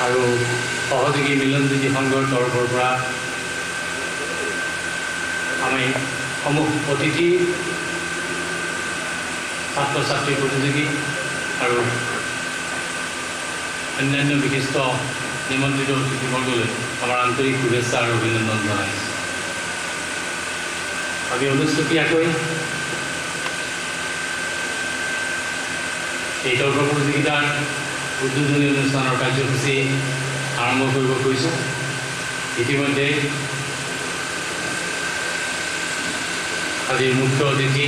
আৰু সহযোগী মিলনজ্যোতি সংঘৰ তৰফৰ পৰা আমি সমূহ অতিথি ছাত্ৰ ছাত্ৰী প্ৰতিযোগী আৰু অন্যান্য বিশিষ্ট নিমন্ত্ৰিত অতিথিবৰ্গলৈ আমাৰ আন্তৰিক শুভেচ্ছা আৰু অভিনন্দন জনাইছোঁ। আমি অনুষ্ঠুপীয়াকৈ এই তৰ্ক প্ৰতিযোগিতাৰ উদ্বোধনী অনুষ্ঠানৰ কাৰ্যসূচী আৰম্ভ কৰিব খুজিছোঁ। ইতিমধ্যে আজিৰ মুখ্য অতিথি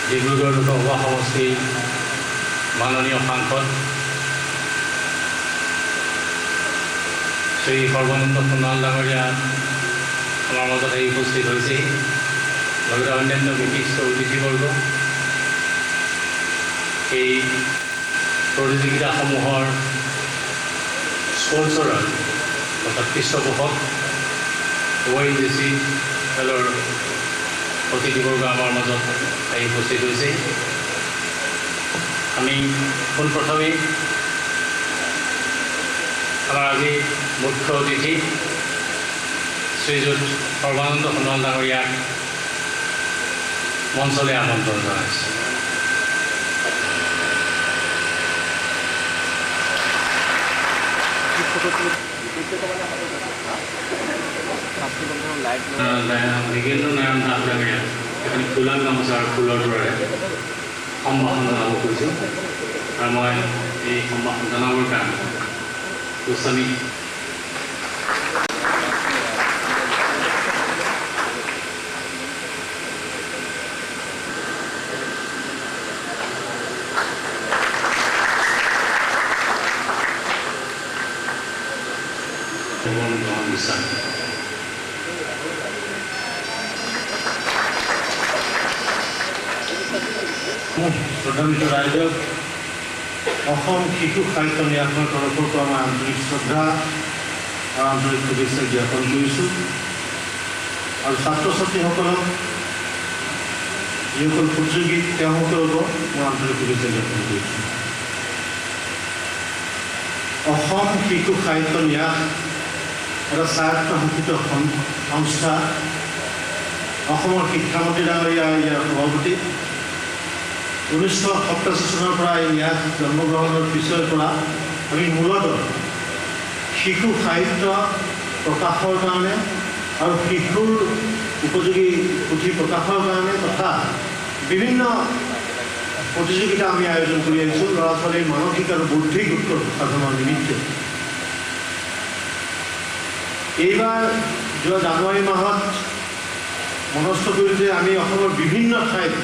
ডিব্ৰুগড় লোকসভা সমষ্টিৰ মাননীয় সাংসদ শ্ৰী সৰ্বানন্দ সোণোৱাল ডাঙৰীয়া আমাৰ মাজত আহি উপস্থিত হৈছেহি। লগতে অন্যান্য বিশিষ্ট অতিথিবৰ্গ এই প্ৰতিযোগিতাসমূহৰ স্পনচৰাৰ অৰ্থাৎ পৃষ্ঠপোষক ONGC খেলৰ অতিথিবৰ্গ আমাৰ মাজত আহি উপস্থিত হৈছে। আমি পোনপ্ৰথমে আমাৰ আজি মুখ্য অতিথি শ্ৰীযুত সৰ্বানন্দ সোণোৱাল ডাঙৰীয়াক মঞ্চলৈ আমন্ত্ৰণ জনাইছোঁ। বিগেন্দ্ৰ নাৰায়ণ দাস ডাঙৰীয়া এখন ফুলাম গামোচাৰ ফুলৰ দৰে সম্ভাষণ জনাব খুজিছোঁ আৰু মই এই সম্ভাষণ জনাবৰ কাৰণে গোস্বামী গোস্বামী শ্ৰদ্ধান্বিত ৰাইজক অসম শিশু সাহিত্য ন্যাসৰ তৰফৰ পৰা মই আন্তৰিক শ্ৰদ্ধা আৰু আন্তৰিক শুভেচ্ছা জ্ঞাপন কৰিছোঁ আৰু ছাত্ৰ ছাত্ৰীসকলক যিসকল প্ৰতিযোগী তেওঁলোককো মই আন্তৰিক শুভেচ্ছা জ্ঞাপন কৰিছোঁ। অসম শিশু সাহিত্য ন্যাস এটা স্বায়ত্তশাসিত সংস্থা। অসমৰ শিক্ষামন্ত্ৰী ডাঙৰীয়া ইয়াৰ সভাপতি। 1987 চনৰ পৰা এই ন্যাস জন্মগ্ৰহণৰ পিছৰ পৰা আমি মূলতঃ শিশু সাহিত্য প্ৰকাশৰ কাৰণে আৰু শিশুৰ উপযোগী পুথি প্ৰকাশৰ কাৰণে তথা বিভিন্ন প্ৰতিযোগিতা আমি আয়োজন কৰি আহিছোঁ ল'ৰা ছোৱালীৰ মানসিক আৰু বৌদ্ধিক উৎকৰ্ষ সাধনৰ নিমিত্তে। এইবাৰ যোৱা জানুৱাৰী মাহত মনস্থ কৰিলোঁ যে আমি অসমৰ বিভিন্ন ঠাইত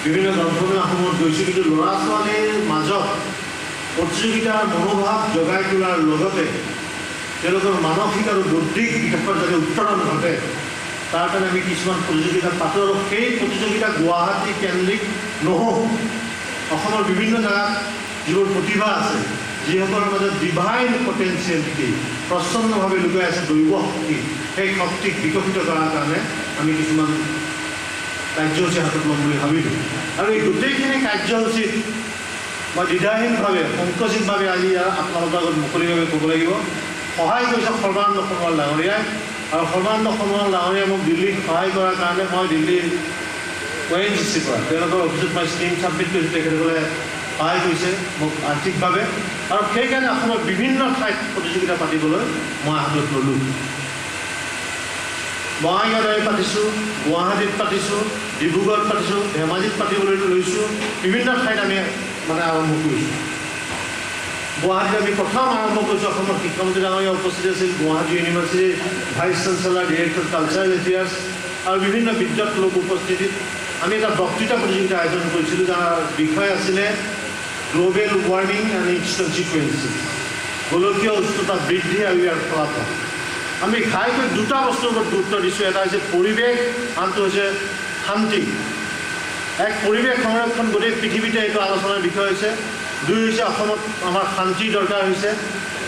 বিভিন্ন গ্ৰন্থমেলাসমূহত গৈছোঁ, কিন্তু ল'ৰা ছোৱালীৰ মাজত প্ৰতিযোগিতাৰ মনোভাৱ জগাই তোলাৰ লগতে তেওঁলোকৰ মানসিক আৰু বৌদ্ধিক বিকাশৰ যাতে উত্তৰণ ঘটে তাৰ কাৰণে আমি কিছুমান প্ৰতিযোগিতা পাতোঁ আৰু সেই প্ৰতিযোগিতা গুৱাহাটী কেন্দ্ৰিক নহওঁ, অসমৰ বিভিন্ন জেগাত যিবোৰ প্ৰতিভা আছে, যিসকলৰ মাজত ডিভাইন পটেঞ্চিয়েলিটি প্ৰচণ্ডভাৱে লুকাই আছে দৈৱ শক্তি, সেই শক্তিক বিকশিত কৰাৰ কাৰণে আমি কিছুমান কাৰ্যসূচী হাতত ল'ম বুলি ভাবিলোঁ। আৰু এই গোটেইখিনি কাৰ্যসূচীত মই দ্বিধাহীনভাৱে সংকোচিতভাৱে আজি আপোনালোকৰ আগত মুকলিভাৱে ক'ব লাগিব সহায় কৰিছে সৰ্বানন্দ সোণোৱাল ডাঙৰীয়াই। আৰু সৰ্বানন্দ সোণোৱাল ডাঙৰীয়াই মোক দিল্লীত সহায় কৰাৰ কাৰণে মই দিল্লীৰ ONGC পৰা তেওঁলোকৰ অফিচত মই স্কিম ছাবমিট কৰিছোঁ, তেখেতসকলে সহায় কৰিছে মোক আৰ্থিকভাৱে। আৰু সেইকাৰণে অসমৰ বিভিন্ন ঠাইত প্ৰতিযোগিতা পাতিবলৈ মই হাতত ল'লোঁ। বঙাইগাঁৱত আমি পাতিছোঁ, গুৱাহাটীত পাতিছোঁ, ডিব্ৰুগড়ত পাতিছোঁ, ধেমাজিত পাতিবলৈ লৈছোঁ, বিভিন্ন ঠাইত আমি আৰম্ভ কৰিছোঁ। গুৱাহাটীত আমি প্ৰথম আৰম্ভ কৰিছোঁ অসমৰ শিক্ষামন্ত্ৰী ডাঙৰীয়া উপস্থিত আছিল, গুৱাহাটী ইউনিভাৰ্চিটিৰ vice chancellor, director cultural affairs আৰু বিভিন্ন বিদ্যুৎ লোক উপস্থিতিত আমি এটা বক্তৃতা প্ৰতিযোগিতা আয়োজন কৰিছিলোঁ, যাৰ বিষয় আছিলে গ্ল'বেল ৱাৰ্মিং এণ্ড ইটছ কনচিকুৱেঞ্চেছ, গোলকীয় উষ্ণতা বৃদ্ধি আৰু ইয়াৰ ফলাফল। আমি ঘাইকৈ দুটা বস্তুৰ ওপৰত গুৰুত্ব দিছোঁ, এটা হৈছে পৰিৱেশ, আনটো হৈছে শান্তি। এক পৰিৱেশ সংৰক্ষণ গোটেই পৃথিৱীতে এইটো আলোচনাৰ বিষয় হৈছে। দুই হৈছে অসমত আমাৰ শান্তিৰ দৰকাৰ হৈছে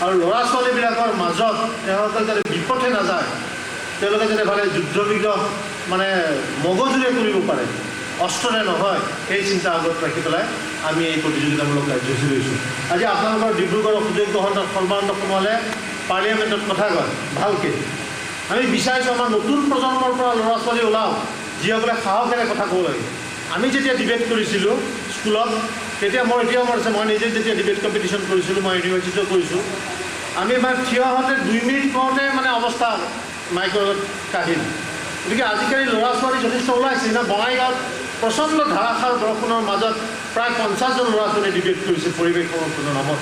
আৰু ল'ৰা ছোৱালীবিলাকৰ মাজত তেওঁলোকে যাতে বিপথে নাযায়, তেওঁলোকে যাতে ভালে যুদ্ধ বিগ্ৰহ মগজুৰে কৰিব পাৰে অস্ত্ৰৰে নহয়, সেই চিন্তা আগত ৰাখি পেলাই আমি এই প্ৰতিযোগিতামূলক কাৰ্যসূচী লৈছোঁ। আজি আপোনালোকৰ ডিব্ৰুগড়ৰ সুযোগ্য সৰ্বানন্দ সোণোৱালে পাৰ্লিয়ামেণ্টত কথা কয় ভালকৈ। আমি বিচাৰিছোঁ আমাৰ নতুন প্ৰজন্মৰ পৰা ল'ৰা ছোৱালী ওলাওক, যিসকলে সাহসেৰে কথা ক'ব লাগে। আমি যেতিয়া ডিবেট কৰিছিলোঁ স্কুলত, তেতিয়া মোৰ এতিয়াও মনত আছে, মই নিজে যেতিয়া ডিবেট কম্পিটিশ্যন কৰিছিলোঁ, মই ইউনিভাৰ্চিটিতো কৰিছোঁ, আমি মানে থিয় হওঁতে 2 মিনিট কওঁতে মানে অৱস্থা মাইকৰ লগত কাঢ়িল। গতিকে আজিকালি ল'ৰা ছোৱালী যথেষ্ট ওলাইছে না। বঙাইগাঁৱত প্ৰচণ্ড ধাৰাসাৰ বৰষুণৰ মাজত প্ৰায় 50জন ল'ৰা ছোৱালী ডিবেট কৰিছে পৰিৱেশ সংৰক্ষণৰ নামত।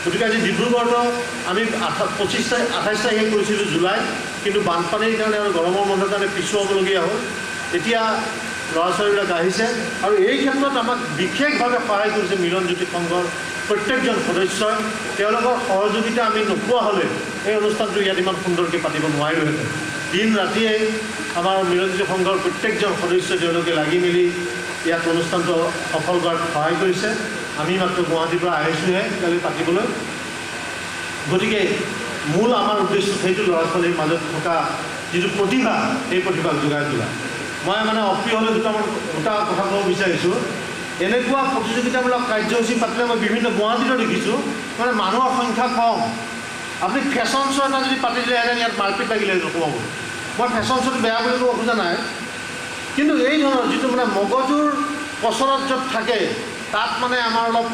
গতিকে আজি ডিব্ৰুগড়তো আমি 28 তাৰিখে কৰিছিলোঁ জুলাই, কিন্তু বানপানীৰ কাৰণে আৰু গৰমৰ বন্ধৰ কাৰণে পিছুৱাবলগীয়া হ'ল। এতিয়া ল'ৰা ছোৱালীবিলাক আহিছে আৰু এই ক্ষেত্ৰত আমাক বিশেষভাৱে সহায় কৰিছে মিলনজ্যোতি সংঘৰ প্ৰত্যেকজন সদস্যই। তেওঁলোকৰ সহযোগিতা আমি নোপোৱা হ'লে এই অনুষ্ঠানটো ইয়াত ইমান সুন্দৰকৈ পাতিব নোৱাৰিলোহেঁতেন। দিন ৰাতিয়ে আমাৰ মিলনজ্যোতি সংঘৰ প্ৰত্যেকজন সদস্য তেওঁলোকে লাগি মেলি ইয়াত অনুষ্ঠানটো সফল কৰাত সহায় কৰিছে। আমি মাত্ৰ গুৱাহাটীৰ পৰা আহিছোঁহে কালি পাতিবলৈ। গতিকে মূল আমাৰ উদ্দেশ্য সেইটো ল'ৰা ছোৱালীৰ মাজত থকা যিটো প্ৰতিভা, সেই প্ৰতিভাক যোগাই তোলা। মই মানে অপ্ৰিয় হ'লে দুটা কথা ক'ব বিচাৰিছোঁ। এনেকুৱা প্ৰতিযোগিতামূলক কাৰ্যসূচী পাতিলে মই বিভিন্ন গুৱাহাটীতো দেখিছোঁ মানে মানুহৰ সংখ্যা কম। আপুনি ফেশ্বন শ্ব' এটা যদি পাতি দিলেহেঁতেন ইয়াত মাৰপিট লাগিলেহেঁতেন সোমাব। মই ফেশ্বন শ্ব'টো বেয়া বুলি ক'ব খোজা নাই, কিন্তু এই ধৰণৰ যিটো মানে মগজুৰ কচৰত য'ত থাকে তাত মানে আমাৰ অলপ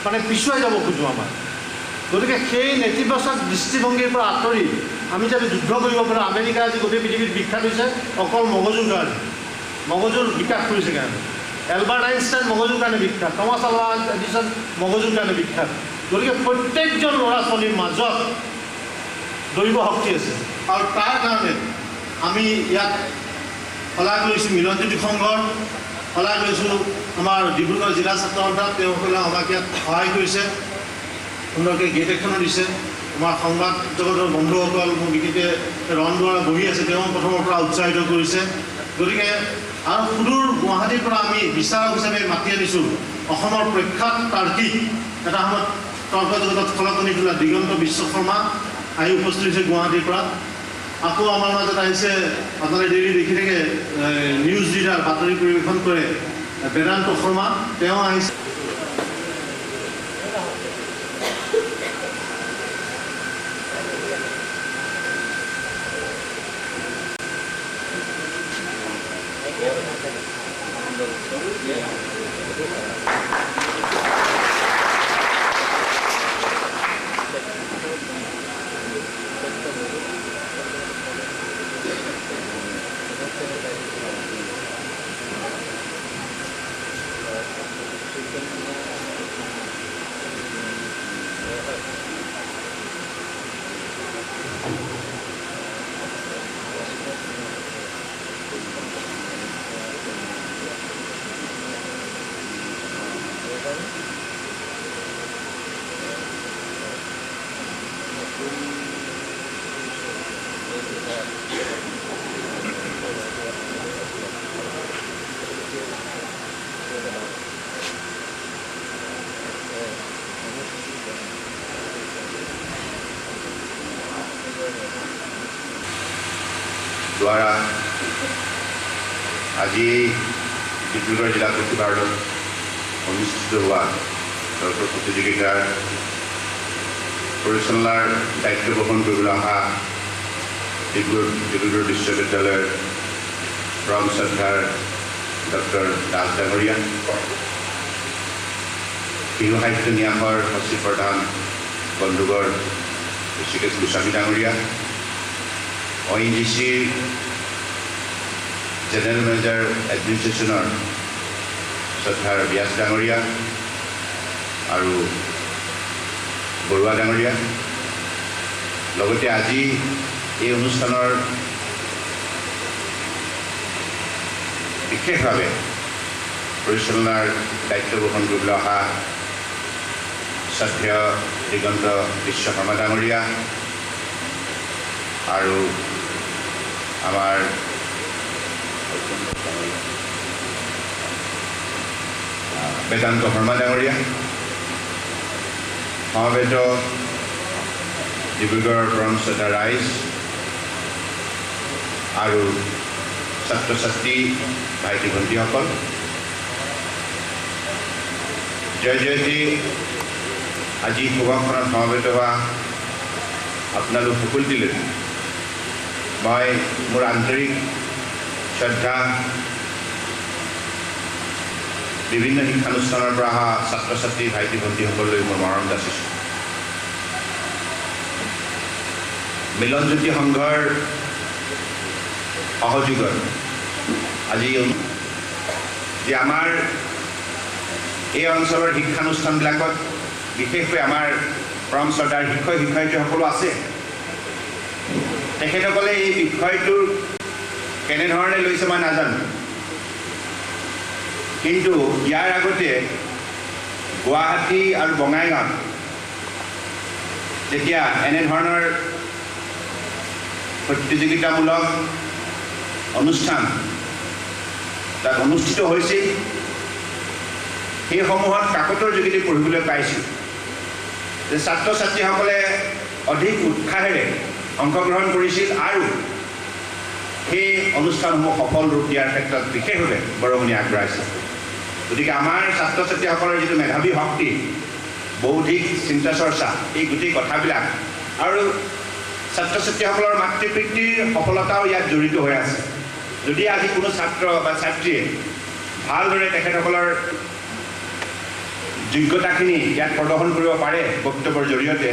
মানে পিছুৱাই যাব খোজোঁ আমাৰ। গতিকে সেই নেতিবাচক দৃষ্টিভংগীৰ পৰা আঁতৰি আমি যাতে যুদ্ধ কৰিব পাৰোঁ। আমেৰিকা আজি গোটেই পৃথিৱীত বিখ্যাত হৈছে অকল মগজুৰ কাৰণে, মগজুৰ বিকাশ কৰিছে কাৰণে। এলবাৰ্ট আইনষ্টাইন মগজুৰ কাৰণে বিখ্যাত, থমাছ আলভা এডিছন মগজুৰ কাৰণে বিখ্যাত। গতিকে প্ৰত্যেকজন ল'ৰা ছোৱালীৰ মাজত দৈৱ শক্তি আছে আৰু তাৰ কাৰণে আমি ইয়াত শলাগ লৈছোঁ মিলনজ্যোতি সংঘৰ, শলাগ লৈছোঁ আমাৰ ডিব্ৰুগড় জিলা ছাত্ৰ সন্থা। তেওঁসকলে আমাক ইয়াত সহায় কৰিছে, সুন্দৰকৈ গেট এখনো দিছে। আমাৰ সংবাদ জগতৰ বন্ধুসকল মোৰ বিশেষকৈ ৰণ দুৱাৰা বহি আছে, তেওঁ প্ৰথমৰ পৰা উৎসাহিত কৰিছে। গতিকে আৰু সুদূৰ গুৱাহাটীৰ পৰা আমি বিচাৰক হিচাপে মাতি আনিছোঁ অসমৰ প্ৰখ্যাত তাৰ্কিক, এটা সময়ত তৰ্ক জগতত খলকনি তোলা দিগন্ত বিশ্ব শৰ্মা আহি উপস্থিত হৈছে গুৱাহাটীৰ পৰা। আকৌ আমাৰ মাজত আহিছে, আপোনালোকে ডেইলি দেখি থাকে নিউজ ৰিডাৰ, বাতৰি পৰিৱেশন কৰে বেদান্ত শৰ্মা, তেওঁ আহিছে। দ্বাৰা আজি ডিব্ৰুগড় জিলা সচিবালয়ত অনুষ্ঠিত হোৱা তৰ্ক প্ৰতিযোগিতাৰ পৰিচালনাৰ দায়িত্ব বহন কৰিবলৈ অহা ডিব্ৰুগড় বিশ্ববিদ্যালয়ৰ পৰম শ্ৰদ্ধাৰ ডক্টৰ দাস ডাঙৰীয়া, শিশু সাহিত্য ন্যাসৰ সচিব প্ৰধান বন্ধুগড় ঋষিকেশ গোস্বামী ডাঙৰীয়া, ONGC জেনেৰেল মেনেজাৰ এডমিনিষ্ট্ৰেশ্যনৰ শ্ৰদ্ধাৰ ব্যাস ডাঙৰীয়া আৰু বৰুৱা ডাঙৰীয়া, লগতে আজি এই অনুষ্ঠানৰ বিশেষভাৱে পৰিচালনাৰ দায়িত্ব বহন কৰিবলৈ অহা শ্ৰদ্ধেয় দিগন্ত বিশ্ব শৰ্মা ডাঙৰীয়া আৰু আমাৰ বেদান্ত শৰ্মা ডাঙৰীয়া, সমবেত ডিব্ৰুগড়ৰ পৰম শ্ৰদ্ধা ৰাইজ আৰু ছাত্ৰ ছাত্ৰী ভাইটি ভণ্টিসকল, জয় জয়তী আজি সভাখনত সমবেত হোৱা আপোনালোক সকলোটিলৈ মই মোৰ আন্তৰিক শ্ৰদ্ধা বিভিন্ন শিক্ষানুষ্ঠানৰ পৰা অহা ছাত্ৰ ছাত্ৰী ভাইটি ভণ্টিসকললৈ মোৰ মৰম যাচিছোঁ। মিলনজ্যোতি সংঘৰ সহযোগত আজি যে আমাৰ এই অঞ্চলৰ শিক্ষানুষ্ঠানবিলাকত বিশেষকৈ আমাৰ পৰম শ্ৰদ্ধাৰ শিক্ষক শিক্ষয়িত্ৰীসকলো আছে। তেখেতসকলে এই বিষয়টো কেনেধৰণে লৈছে মই নাজানো, কিন্তু ইয়াৰ আগতে গুৱাহাটী আৰু বঙাইগাঁৱত যেতিয়া এনেধৰণৰ প্ৰতিযোগিতামূলক অনুষ্ঠান তাত অনুষ্ঠিত হৈছিল, সেইসমূহত কাকতৰ যোগেদি পঢ়িবলৈ পাইছোঁ যে ছাত্ৰ ছাত্ৰীসকলে অধিক উৎসাহেৰে অংশগ্ৰহণ কৰিছিল আৰু সেই অনুষ্ঠানসমূহ সফল ৰূপ দিয়াৰ ক্ষেত্ৰত বিশেষভাৱে বৰঙণি আগবঢ়াইছিল। গতিকে আমাৰ ছাত্ৰ ছাত্ৰীসকলৰ যিটো মেধাৱী শক্তি, বৌদ্ধিক চিন্তা চৰ্চা, এই গোটেই কথাবিলাক আৰু ছাত্ৰ ছাত্ৰীসকলৰ মাতৃপিতৃৰ সফলতাও ইয়াত জড়িত হৈ আছে। যদি আজি কোনো ছাত্ৰ বা ছাত্ৰীয়ে ভালদৰে তেখেতসকলৰ যোগ্যতাখিনি ইয়াত প্ৰদৰ্শন কৰিব পাৰে বক্তব্যৰ জৰিয়তে,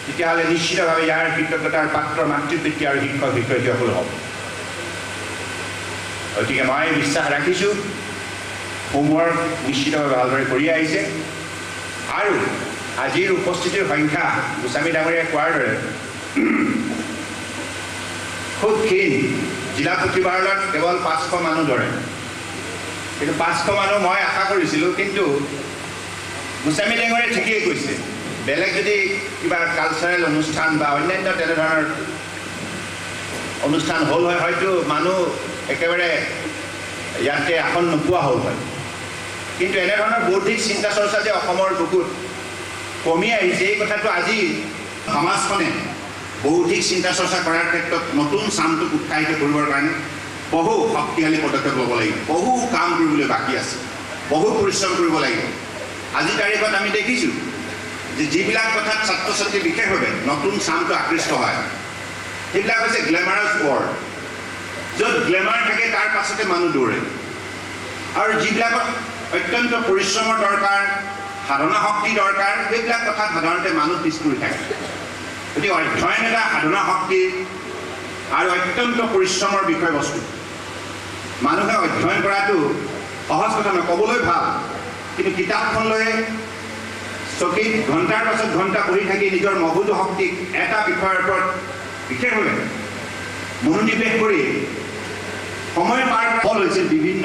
তেতিয়াহ'লে নিশ্চিতভাৱে ইয়াৰ কৃতজ্ঞতাৰ পাত্ৰ মাতৃপিতৃ আৰু শিক্ষক শিক্ষয়িত্ৰীসকল হ'ব। গতিকে মই বিশ্বাস ৰাখিছোঁ হোমৱৰ্ক নিশ্চিতভাৱে ভালদৰে কৰি আহিছে আৰু আজিৰ উপস্থিতিৰ সংখ্যা গোস্বামী ডাঙৰীয়াই কোৱাৰ দৰে খুব ক্ষীণ। জিলা পুথিভঁৰালত কেৱল 500 মানুহ ধৰে, কিন্তু 500 মানুহ মই আশা কৰিছিলোঁ, কিন্তু গোস্বামী ডাঙৰীয়াই ঠিকেই কৈছে, বেলেগ যদি কিবা কালচাৰেল অনুষ্ঠান বা অন্যান্য তেনেধৰণৰ অনুষ্ঠান হ'ল হয়, হয়তো মানুহ একেবাৰে ইয়াতে আসন নোপোৱা হ'ল হয়। কিন্তু এনেধৰণৰ বৌদ্ধিক চিন্তা চৰ্চা যে অসমৰ বুকুত কমি আহিছে, এই কথাটো আজি সমাজখনে বৌদ্ধিক চিন্তা চৰ্চা কৰাৰ ক্ষেত্ৰত নতুন চামটোক উৎসাহিত কৰিবৰ কাৰণে বহু শক্তিশালী পদক্ষেপ ল'ব লাগিব। বহু কাম কৰিবলৈ বাকী আছে, বহু পৰিশ্ৰম কৰিব লাগিব। আজিৰ তাৰিখত আমি দেখিছোঁ যে যিবিলাক কথাত ছাত্ৰ ছাত্ৰী বিশেষভাৱে নতুন চামটো আকৃষ্ট হয়, সেইবিলাক হৈছে গ্লেমাৰাছ ৱৰ্ল্ড। য'ত গ্লেমাৰ থাকে তাৰ পাছতে মানুহ দৌৰে, আৰু যিবিলাকত অত্যন্ত পৰিশ্ৰমৰ দৰকাৰ, সাধনা শক্তি দৰকাৰ, সেইবিলাক কথাত সাধাৰণতে মানুহ পিছ পৰি থাকে। গতিকে অধ্যয়ন এটা সাধনা শক্তি আৰু অত্যন্ত পৰিশ্ৰমৰ বিষয়বস্তু। মানুহে অধ্যয়ন কৰাটো সহজ কথা নহয়, ক'বলৈ ভাল, কিন্তু কিতাপখন লৈ চকীত ঘণ্টাৰ পাছত ঘণ্টা পঢ়ি থাকি নিজৰ মগজু শক্তিক এটা বিষয়ৰ ওপৰত বিশেষভাৱে মনোনিৱেশ কৰি সময় পাৰ ফল হৈছিল বিভিন্ন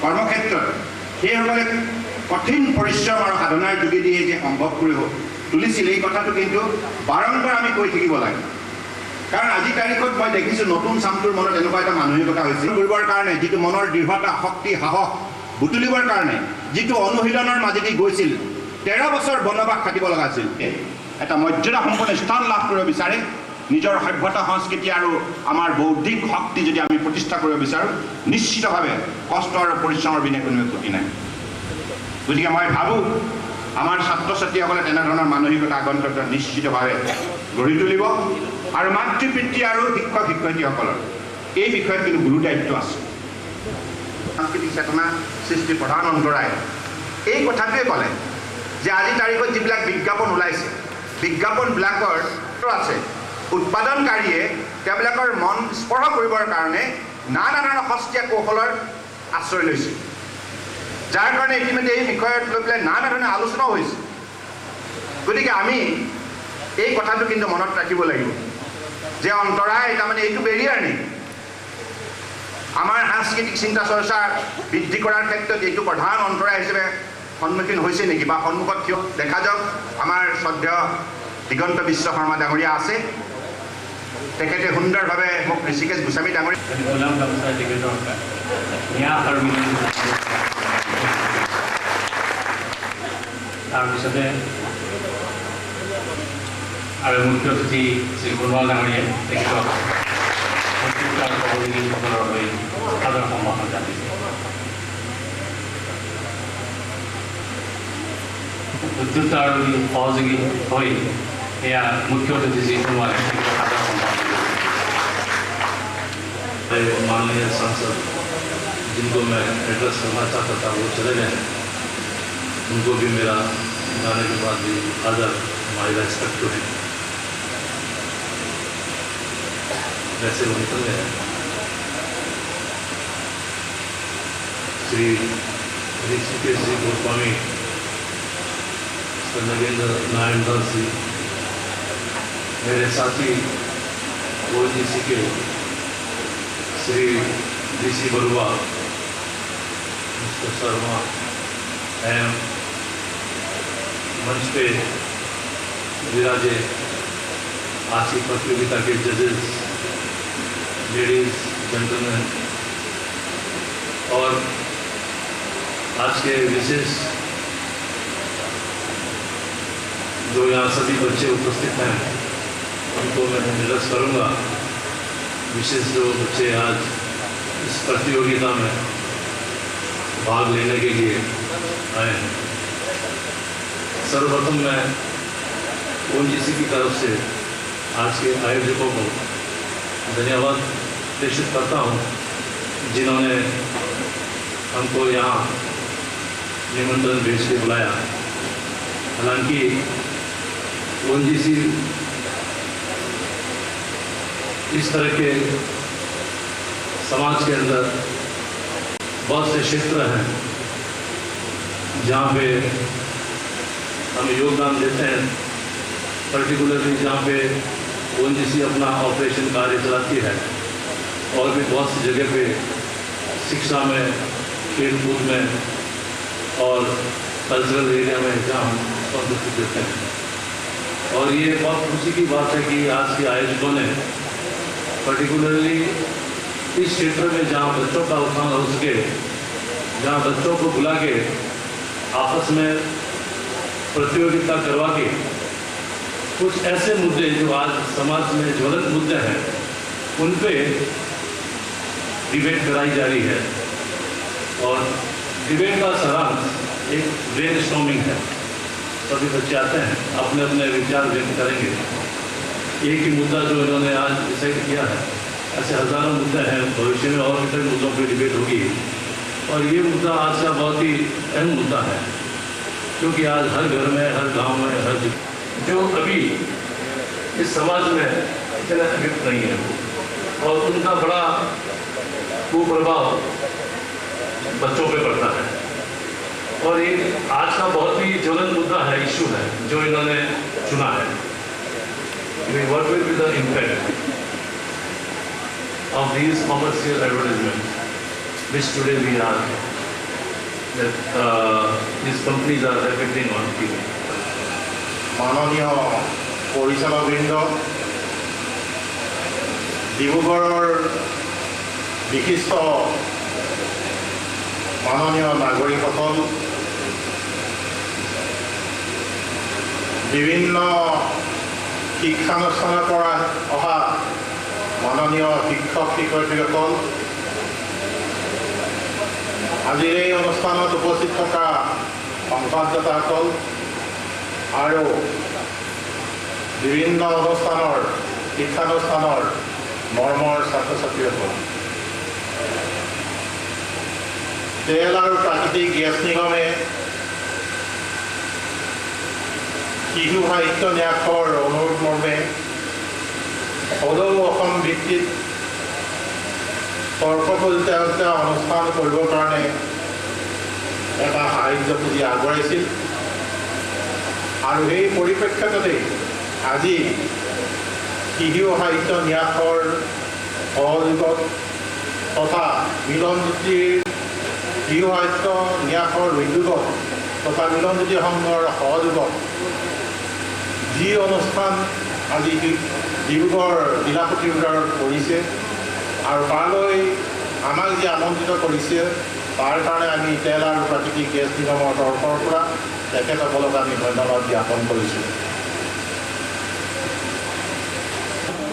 কৰ্মক্ষেত্ৰত। সেইসকলে কঠিন পৰিশ্ৰম আৰু সাধনাৰ যোগেদিয়ে যে সম্ভৱ কৰিব তুলিছিল, এই কথাটো কিন্তু বাৰম্বাৰ আমি কৈ থাকিব লাগে। কাৰণ আজিৰ তাৰিখত মই দেখিছোঁ নতুন চামটোৰ মনত এনেকুৱা এটা মানসিকতা হৈছে, কৰিবৰ কাৰণে যিটো মনৰ দৃঢ়তা, শক্তি, সাহস বুটলিবৰ কাৰণে যিটো অনুশীলনৰ মাজেদি গৈছিল, 13 বছৰ বনবাস খাটিব লগা আছিল, এটা মৰ্যাদা সম্পন্ন স্থান লাভ কৰিব বিচাৰে, নিজৰ সভ্যতা সংস্কৃতি আৰু আমাৰ বৌদ্ধিক শক্তি যদি আমি প্ৰতিষ্ঠা কৰিব বিচাৰোঁ, নিশ্চিতভাৱে কষ্ট আৰু পৰিশ্ৰমৰ বিনে কোনো ক্ষতি নাই। গতিকে মই ভাবোঁ আমাৰ ছাত্ৰ ছাত্ৰীসকলে তেনেধৰণৰ মানসিকতা আগন্তুক নিশ্চিতভাৱে গঢ়ি তুলিব, আৰু মাতৃ পিতৃ আৰু শিক্ষক শিক্ষয়িত্ৰীসকলৰ এই বিষয়ত কিন্তু গুৰু দায়িত্ব আছে। সাংস্কৃতিক চেতনা সৃষ্টিৰ প্ৰধান অন্তৰায় এই কথাটোৱে ক'লে যে আজিৰ তাৰিখত যিবিলাক বিজ্ঞাপন ওলাইছে, বিজ্ঞাপনবিলাকৰ আছে উৎপাদনকাৰীয়ে তেওঁবিলাকৰ মন স্পৰ্শ কৰিবৰ কাৰণে নানা ধৰণৰ সস্তীয়া কৌশলৰ আশ্ৰয় লৈছে, যাৰ কাৰণে ইতিমধ্যে এই বিষয়ত লৈ পেলাই নানা ধৰণৰ আলোচনাও হৈছে। গতিকে আমি এই কথাটো কিন্তু মনত ৰাখিব লাগিব যে অন্তৰায় তাৰমানে এইটো বেৰিয়াৰ নেকি, আমাৰ সাংস্কৃতিক চিন্তা চৰ্চা বৃদ্ধি কৰাৰ ক্ষেত্ৰত এইটো প্ৰধান অন্তৰায় হিচাপে সন্মুখীন হৈছে নেকি, বা সন্মুখত কিয় দেখা যাওক। আমাৰ শ্ৰদ্ধেয় দিগন্ত বিশ্ব শৰ্মা ডাঙৰীয়া আছে, তেখেতে সুন্দৰভাৱে মোক ঋষিকেশ গোস্বামী ডাঙৰীয়া তাৰপিছতে আৰু মুখ্য অতিথি শ্ৰী সোণোৱাল ডাঙৰীয়াই তেখেতক পত্ৰিকাৰ সহযোগীসকলৰ হৈ সাদৰ সম্ভাষণ জানিছোঁ। উদ্যোক্তা আৰু সহযোগী হৈ এয়া মুখ্য অতিথি যিসমূহ আহে সাদৰ সম্ভাষণ। माननीय सांसद जिनको मैं एड्रेस करना चाहता था वो चले गए, उनको भी मेरा जाने के बाद भी आदर माई रेस्पेक्ट टू है। वैसे वो निकल गए। श्री ऋषिकेश जी गोस्वामी, नगेंद्र नारायण दास जी, मेरे साथी ONGC के श्री DC बरुआ, मिस्टर शर्मा, एम मंच पे विराजे आज की प्रतियोगिता के जजेस, लेडीज जेंटलमैन, और आज के विशेष जो यहाँ सभी बच्चे उपस्थित हैं उनको मैं निरस्त करूँगा। विशेष जो बच्चे आज इस प्रतियोगिता में भाग लेने के लिए आए हैं, सर्वप्रथम मैं ONGC की तरफ से आज के आयोजकों को धन्यवाद प्रेषित करता हूं, जिन्होंने हमको यहाँ निमंत्रण भेज के बुलाया। हालांकि ONGC इस तरह के समाज के अंदर बहुत से क्षेत्र हैं जहाँ पे हम योगदान देते हैं, पर्टिकुलरली जहाँ पे ONGC अपना ऑपरेशन कार्य चलाती है, और भी बहुत सी जगह पे शिक्षा में, खेल कूद में और कल्चरल एरिया में जहाँ हम स्पॉन्सरशिप देते हैं। और ये बहुत खुशी की बात है कि आज के आयोजकों ने पर्टिकुलरली इस क्षेत्र में जहाँ बच्चों का उत्थान हो सके, जहाँ बच्चों को बुला के आपस में प्रतियोगिता करवा के कुछ ऐसे मुद्दे जो आज समाज में ज्वलंत मुद्दे हैं उन पे डिबेट कराई जा रही है। और डिबेट का सारांश एक ब्रेनस्टॉर्मिंग है। सभी बच्चे आते हैं, अपने अपने विचार व्यक्त करेंगे। एक ही मुद्दा जो इन्होंने आज डिसाइड किया है, ऐसे हज़ारों मुद्दे हैं, भविष्य में और भी कई मुद्दों पर डिबेट होगी। और ये मुद्दा आज का बहुत ही अहम मुद्दा है, क्योंकि आज हर घर में, हर गांव में, हर जो अभी इस समाज में इतना अभियुक्त नहीं है, और उनका बड़ा कुप्रभाव बच्चों पे पड़ता है। और एक आज का बहुत ही ज्वलंत मुद्दा है, इशू है जो इन्होंने चुना है। What will be the impact of these commercial advertisements, which today we are, that these companies are depicting on TV? মাননীয় পৰিচালকবৃন্দ, ডিব্ৰুগড়ৰ বিশিষ্ট মাননীয় নাগৰিকসকল, বিভিন্ন শিক্ষানুষ্ঠানৰ পৰা অহা মাননীয় শিক্ষক শিক্ষয়িত্ৰীসকল, আজিৰ এই অনুষ্ঠানত উপস্থিত থকা সংবাদদাতাসকল আৰু বিভিন্ন অনুষ্ঠানৰ শিক্ষানুষ্ঠানৰ মৰমৰ ছাত্ৰ ছাত্ৰীসকল, তেল আৰু প্ৰাকৃতিক গেছ নিগমে শিশু সাহিত্য ন্যাসৰ অনুৰোধ মৰ্মে সদৌ অসম ভিত্তিত তৰ্কপৰিত অনুষ্ঠান কৰিবৰ কাৰণে এটা সাহায্য পুঁজি আগবঢ়াইছিল। আৰু সেই পৰিপ্ৰেক্ষিততে আজি শিশু সাহিত্য ন্যাসৰ সহযোগত তথা মিলনজ্যোতিৰ শিশু সাহিত্য ন্যাসৰ উদ্যোগত তথা মিলনজ্যোতি সংঘৰ সহযোগত যি অনুষ্ঠান আজি ডিব্ৰুগড় জিলা প্ৰতিযোগিতাত কৰিছে আৰু তালৈ আমাক যি আমন্ত্ৰিত কৰিছে তাৰ কাৰণে আমি তেল আৰু প্ৰাকৃতিক গেছ নিগমৰ তৰফৰ পৰা তেখেতসকলক আমি ধন্যবাদ জ্ঞাপন কৰিছোঁ।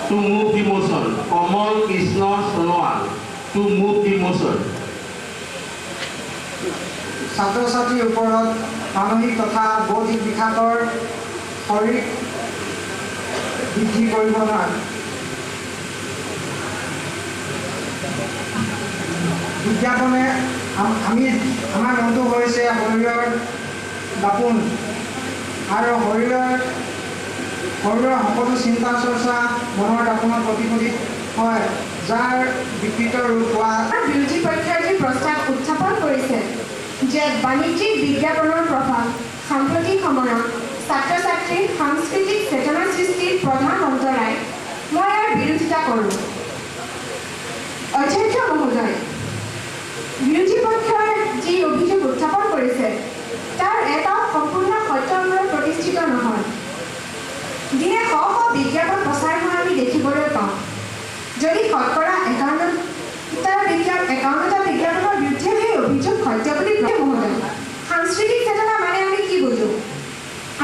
to move the motion. Kamal Krishna Sonowal to move the motion. ছাত্ৰ ছাত্ৰীৰ ওপৰত মানসিক তথা বৌদ্ধিক বিকাশৰ শৰীৰ বৃদ্ধি কৰিব নোৱাৰে। বিজ্ঞাপনে আমাৰ মনটো হৈছে শৰীৰৰ দাপোন আৰু শৰীৰৰ সকলো চিন্তা চৰ্চা মনৰ দাপোনত প্ৰতিফলিত হয়, যাৰ বিকৃত ৰূপ হোৱা বিৰোধী পক্ষই যি প্ৰস্তাৱ উত্থাপন কৰিছে যে বাণিজ্যিক বিজ্ঞাপনৰ প্ৰভাৱ সাম্প্ৰতিক সময়ত ছাত্ৰ ছাত্ৰীৰ সাংস্কৃতিক চেতনা সৃষ্টিৰ প্ৰধান অন্তৰায়, মই ইয়াৰ বিৰোধিতা কৰোঁ। অধ্যক্ষ মহোদয়, বিৰোধী পক্ষই যি অভিযোগ উত্থাপন কৰিছে তাৰ এটাও সম্পূৰ্ণ সত্যৰ প্ৰতিষ্ঠিত নহয়। দিনে শ শ বিজ্ঞাপন প্ৰচাৰ হোৱা আমি দেখিবলৈ পাওঁ। যদি শতকৰা 51টা বিজ্ঞাপনৰ বিৰুদ্ধে সেই অভিযোগ সত্য বুলি মহোদয়, সাংস্কৃতিক চেতনা মানে আমি কি বুজোঁ?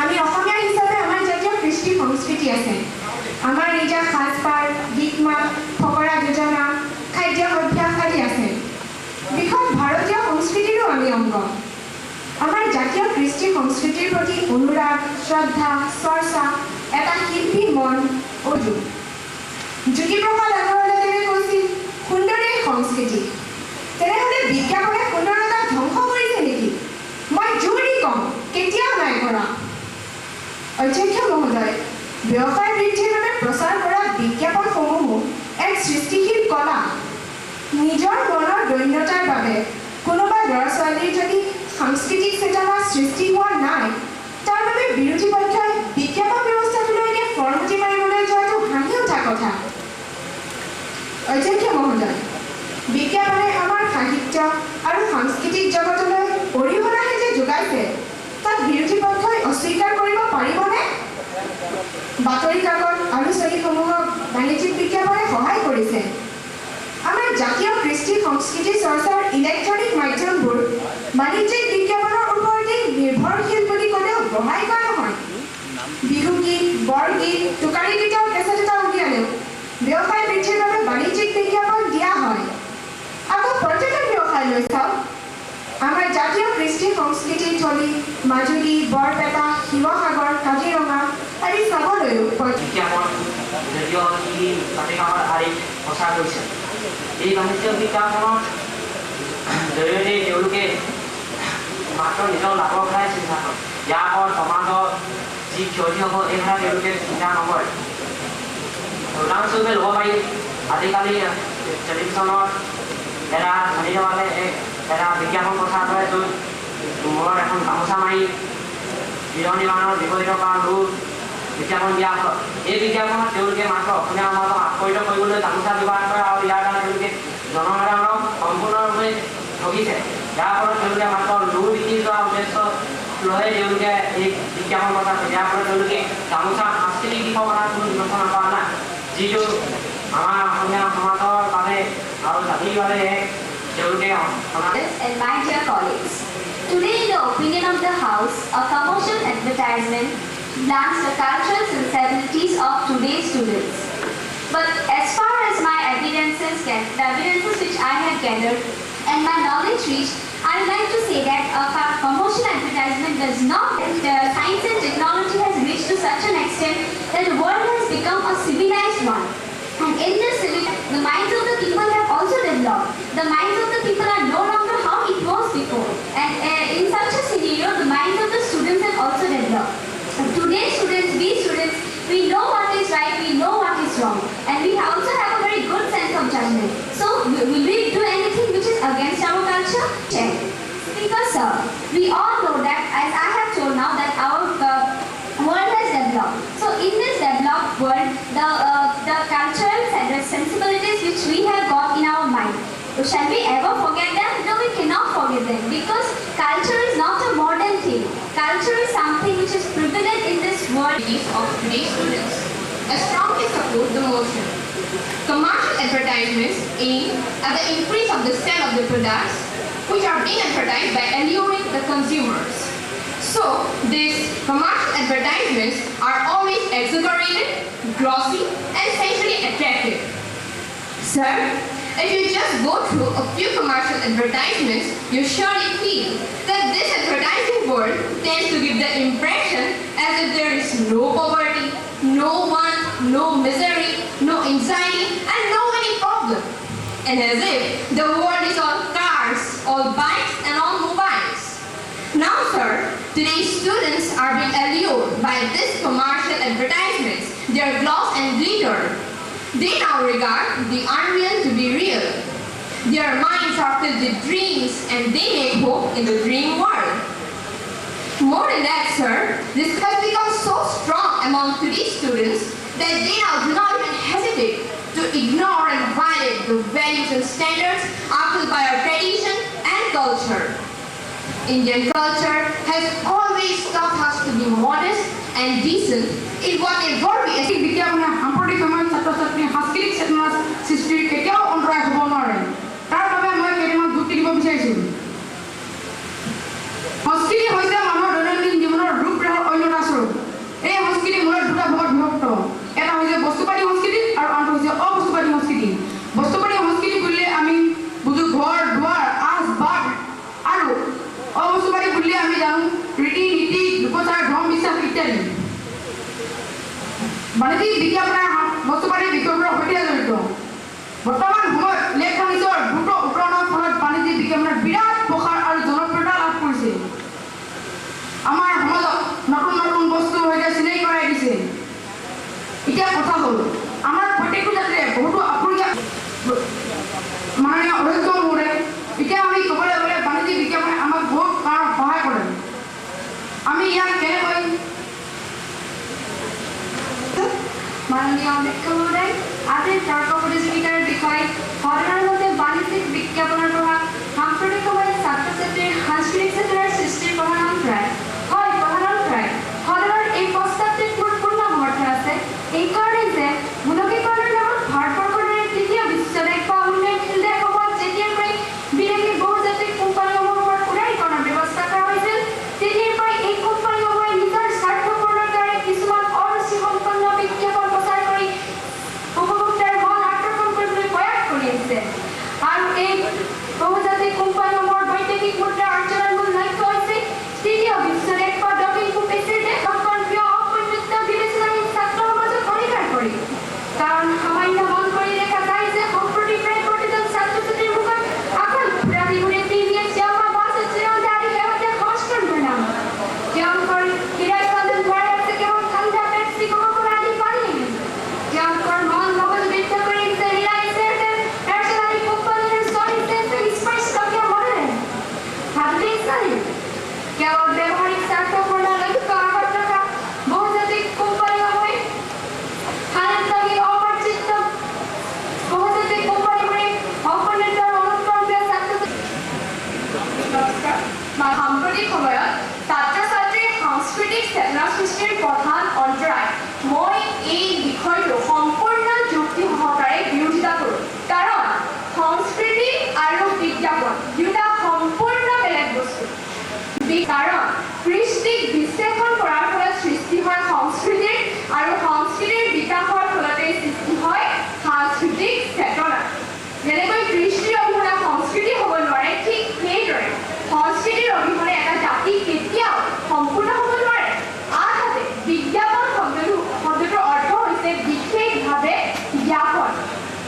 আমি অসমীয়া হিচাপে আমাৰ জাতীয় কৃষ্টি সংস্কৃতি আছে। আমাৰ নিজা সাজপাৰ, গীত মাত, ফকৰা যোজনা, খাদ্য অভ্যাস আদি আছে। বৃহৎ ভাৰতীয় সংস্কৃতিৰো আমি অংগ। আমাৰ জাতীয় কৃষ্টি সংস্কৃতিৰ প্ৰতি অনুৰাগ, শ্ৰদ্ধা, চৰ্চা এটা শিল্পী মন অযুগ। জ্যোতিপ্ৰসাদ আগৰৱালাদেৱে কৈছিল সুন্দৰেই সংস্কৃতি। তেনেহ'লে বিজ্ঞাপনে সুন্দৰতা ধ্বংস কৰিছে নেকি? মই জোৰ দি কওঁ, কেতিয়াও নাই কৰা। অধ্যক্ষ মহোদয়, ব্যৱসায় বৃদ্ধিৰ বাবে প্ৰচাৰ কৰা বিজ্ঞাপনসমূহো এক সৃষ্টিশীল কলা। নিজৰ মনৰ দৈন্যতাৰ বাবে কোনোবা ল'ৰা ছোৱালীৰ যদি সাংস্কৃতিক চেতনা সৃষ্টি হোৱা নাই, তাৰ বাবে বিৰোধী পক্ষই বিজ্ঞাপন ব্যৱস্থাটোলৈকে ফৰ্মুটি মাৰিবলৈ যোৱাটো হাঁহি উঠা কথা। অধ্যক্ষ মহোদয়, বিজ্ঞাপনে আমাৰ সাহিত্য আৰু সাংস্কৃতিক জগতলৈ অৰিহণাহে যে যোগাইছে, তাক বিৰোধী পক্ষই অস্বীকাৰ কৰিব পাৰিবনে? বাতৰি কাকত আলোচনীসমূহক বাণিজ্যিক বিজ্ঞাপনে সহায় কৰিছে। আমাৰ জাতীয় কৃষ্টি সংস্কৃতি চৰ্চাৰ ইলেক্ট্ৰনিক মাধ্যমবোৰ বাণিজ্যিক বিজ্ঞাপনৰ ওপৰতে নিৰ্ভৰশীল বুলি ক'লেও সহায় কৰা নহয়। বিহুগীত, বৰগীত, টোকাৰী গীতৰ কেছেট এটা উলিয়ালেও ব্যৱসায় বৃদ্ধিৰ বাবে বাণিজ্যিক বিজ্ঞাপন দিয়া হয়। আকৌ পৰ্যটন ব্যৱসায়লৈ চাওক। আমাৰ জাতীয় কৃষ্টি সংস্কৃতিৰ থলী মাজুলী, বৰপেটা, শিৱসাগৰ, কাজিৰঙা আদি চাবলৈও বিজ্ঞাপন যদিও ই বাতৰিকাকত আদি প্ৰচাৰ কৰিছে, এই বাণিজ্য বিজ্ঞাপনৰ জৰিয়তে তেওঁলোকে মাত্ৰ নিজৰ লাভৰ কথাই চিন্তা কৰে। ইয়াৰ ফলত সমাজৰ যি ক্ষতি হ'ব এই কথা তেওঁলোকে চিন্তা নকৰে। উদাহৰণস্বৰূপে ল'ব পাৰি, আজিকালি টেলিভিশ্যনত এটা ধনীভাৱে এটা বিজ্ঞাপন প্ৰচাৰ কৰে, য'ত মূৰত এখন গামোচা মাৰি গৃহ নিৰ্মাণৰ বিপৰীত কৰা লোক বিজ্ঞাপন দিয়া হয়। এই বিজ্ঞাপনত তেওঁলোকে মাত্ৰ অসমীয়া সমাজক আকৰ্ষিত কৰিবলৈ গামোচা ব্যৱহাৰ কৰে আৰু ইয়াৰ দ্বাৰা তেওঁলোকে জনসাধাৰণক সম্পূৰ্ণৰূপে ঠগিছে। যাৰ ফলত তেওঁলোকে মাত্ৰ লোক বিক্ৰী কৰা উদ্দেশ্য লৈ তেওঁলোকে এই বিজ্ঞাপন প্ৰচাৰ কৰে। ইয়াৰ ফলত তেওঁলোকে গামোচা সাংস্কৃতিক দিশৰ কথা কোনো বিবেচনা কৰা নাই, যিটো আমাৰ অসমীয়া সমাজৰ বাবে আৰু জাতিৰ বাবে তেওঁলোকে And my dear colleagues, today in the opinion of the House, a commercial advertisement blunts the cultural sensibilities of today's students. But as far as my evidences which I have gathered and my knowledge reached, I would like to say that a commercial advertisement does not. Science and technology has reached to such an extent that the world has become a civilized one. And in this civilization, the minds of the people have also developed. The minds of the people are no longer how it was before. And in such a scenario, the minds of the students have also developed. Today's students, we know what is right, we know what is wrong. And we also have a very good sense of judgment. So, will we do anything which is against our culture? Check. Because sir, we all know that, as I have told now, that our world has developed. So in this developed world, the cultural sensibilities which we have got in our mind, shall we ever forget them? No, we cannot forget them, because culture is not a modern thing. Culture is something which is prevalent in this world. Of today's students, I strongly support the motion. Commercial advertisements aim at the increase of the sale of the products which are being advertised by alluring the consumers. So, these commercial advertisements are always exaggerated, glossy, and sensually attractive. Sir, if you just go through a few commercial advertisements, you surely feel that this advertising world tends to give the impression as if there is no poverty, no want, no misery, no anxiety, and no any problem. And as if the world is all cars, all bikes, and all mobiles. Now, sir, today's students are being allured by these commercial advertisements, their gloss and glitter. They now regard the unreal to be real. Their minds are filled with dreams and they make hope in the dream world. More than that, sir, this has become so strong among today's students that they now do not even hesitate to ignore and violate the values and standards upheld by our tradition and culture. Indian culture has always taught us to be modest and decent in whatever we এই বিজ্ঞাপনে সাম্প্ৰতিক সময়ত ছাত্ৰ ছাত্ৰীৰ সাংস্কৃতিক চেতনাৰ সৃষ্টিৰ কেতিয়াও অন্তৰায় হ'ব নোৱাৰে। তাৰ বাবে মই কেইটামান যুক্তি দিব বিচাৰিছোঁ। সংস্কৃতি হৈছে মানুহৰ দৈনন্দিন জীৱনৰ ৰূপৰেখাৰ অন্য এটা স্বৰূপ। এই সংস্কৃতি মূলত দুটা ভাগত বিভক্ত। এটা হৈছে বস্তুপাতি সংস্কৃতি আৰু আনটো হৈছে অবস্তুপাতি সংস্কৃতি। বস্তুপাতি সংস্কৃতি বুলিলে আমি বুজো ঘৰ দুৱাৰ আজ বাট আৰু অবস্তুপাতি বুলিলে আমি জানো ৰীতি নীতি লোকচাৰ ধৰ্ম বিশ্বাস ইত্যাদি। বাণিজ্যিক বিজ্ঞাপনৰ বস্তুপাতি বিজ্ঞাপনৰ সৈতে জড়িত। বৰ্তমান সময়ত ইলেক্ট্ৰনিক্সৰ দ্ৰুত উত্তৰণৰ ফলত বাণিজ্যিক বিজ্ঞাপনৰ বিৰাট প্ৰসাৰ আৰু জনপ্ৰিয়তা লাভ কৰিছে। আমাৰ সমাজত নতুন নতুন বস্তুৰ সৈতে চিনাকি কৰাই দিছে। এতিয়া কথা হ'ল আমাৰ প্ৰত্যেকটো জাতিৰে বহুতো আপুৰুগীয়া মাননীয় অধ্যক্ষ মহোদয়, এতিয়া আমি ক'বলৈ গ'লে বাণিজ্যিক বিজ্ঞাপনে আমাক বহুত কাৰণত সহায় কৰে। আমি ইয়াক কেনেকৈ মাননীয় অধ্যক্ষ মহোদয়, আজিৰ তৰ্ক প্ৰতিযোগিতাৰ বিষয় সাধাৰণতে বাণিজ্যিক বিজ্ঞাপনৰ প্ৰভাৱ সাম্প্ৰতিক সময়ত ছাত্ৰ ছাত্ৰীৰ সাংস্কৃতিক চেতনাৰ সৃষ্টিৰ প্ৰধান অন্তৰায়। হয়, প্ৰধান অন্তৰায়। সদনৰ এই প্ৰস্তাৱটিত মোৰ পূৰ্ণ সমৰ্থন আছে। এইকাৰণে যে গোলকীকৰণৰ নামত ভাৰতবৰ্ষৰ দৰে তৃতীয় বিশ্বদেশ বা উন্নয়নশীল দেশসমূহত যেতিয়াৰ পৰাই বিদেশী বহুজাতিক কোম্পানীসমূহৰ ওপৰত উদাৰীকৰণৰ ব্যৱস্থা কৰা হৈছিল, তেতিয়াৰ পৰাই এই কোম্পানীসমূহে নিজৰ স্বাৰ্থপূৰ্ণৰ কাৰণে কিছুমান অৰুচিসম্পন্ন বিজ্ঞাপন প্ৰচাৰ কৰি উপভোক্তাৰ মন আকৰ্ষণ কৰিবলৈ প্ৰয়াস কৰি আছে। আৰু এই বহুজাতিক কোম্পানীসমূহৰ বৈদেশিক মুদ্ৰা অৰ্জনৰ মূল লক্ষ্য হৈছে তৃতীয় বিশ্বদেশ বা দক্ষিণ পূব এছিয়াৰ দেশসকলৰ প্ৰিয় অপন্যুক্ত বিবেচনাহীন ছাত্ৰ সমাজক অধিকাৰ কৰি। কাৰণ সামান্য মন কৰি দেখা যায় যে সম্প্ৰতি প্ৰায় প্ৰতিজন ছাত্ৰ ছাত্ৰীৰ মুখত অকল ঘূৰা টিভিএছ ইয়ামা বাছ এক্সিডেণ্ট আদি শেহতীয়া সংস্কৰণৰ নাম। তেওঁলোকৰ হৃদয় স্পন্দন ভৰাই আছে কেৱল ঠাণ্ডা পেপচি কোকা-কোলা আদি পানী। তেওঁলোকৰ মন মগজ বৃদ্ধ কৰি আহিছে ৰিলায়েন্স এয়াৰটেল এয়াৰচেল আদি কোম্পানীৰ ছলিড টেম্পেল স্পাইচ টকিয়া মডেল। ভাবিলেই চাই কেৱল ব্যৱহাৰিক স্বাৰ্থপূৰ্ণ লক্ষ্য আগত ৰখা বহুজাতিক কোম্পানীসমূহে হানান্তকী অমাৰ্জিত বহুজাতিক কোম্পানীবোৰে অপন্যত অনুপ্ৰম্পীয় ছাত্ৰ সাম্প্ৰতিক সময়ত ছাত্ৰ ছাত্ৰীৰ সাংস্কৃতিক চেতনা সৃষ্টিৰ প্ৰধান অন্তৰায় মই এই বিষয়টো সম্পূৰ্ণ যুক্তি সহকাৰে বিৰোধিতা কৰোঁ। কাৰণ সংস্কৃতি আৰু বিজ্ঞাপন দুটা সম্পূৰ্ণ বেলেগ বস্তু। কাৰণ কৃষ্টিক বিশ্লেষণ কৰাৰ ফলত সৃষ্টি হয় সংস্কৃতিৰ আৰু সংস্কৃতিৰ বিকাশৰ ফলতে সৃষ্টি হয় সাংস্কৃতিক চেতনা। যেনেকৈ কৃষ্টিৰ অবিহনে সংস্কৃতি হ'ব নোৱাৰে, ঠিক সেইদৰে সংস্কৃতিৰ অবিহনে এটা জাতি কেতিয়াও সম্পূৰ্ণ হ'ব নোৱাৰে। আনহাতে বিজ্ঞাপন শব্দটোৰ অৰ্থ হৈছে বিশেষভাৱে জ্ঞাপন।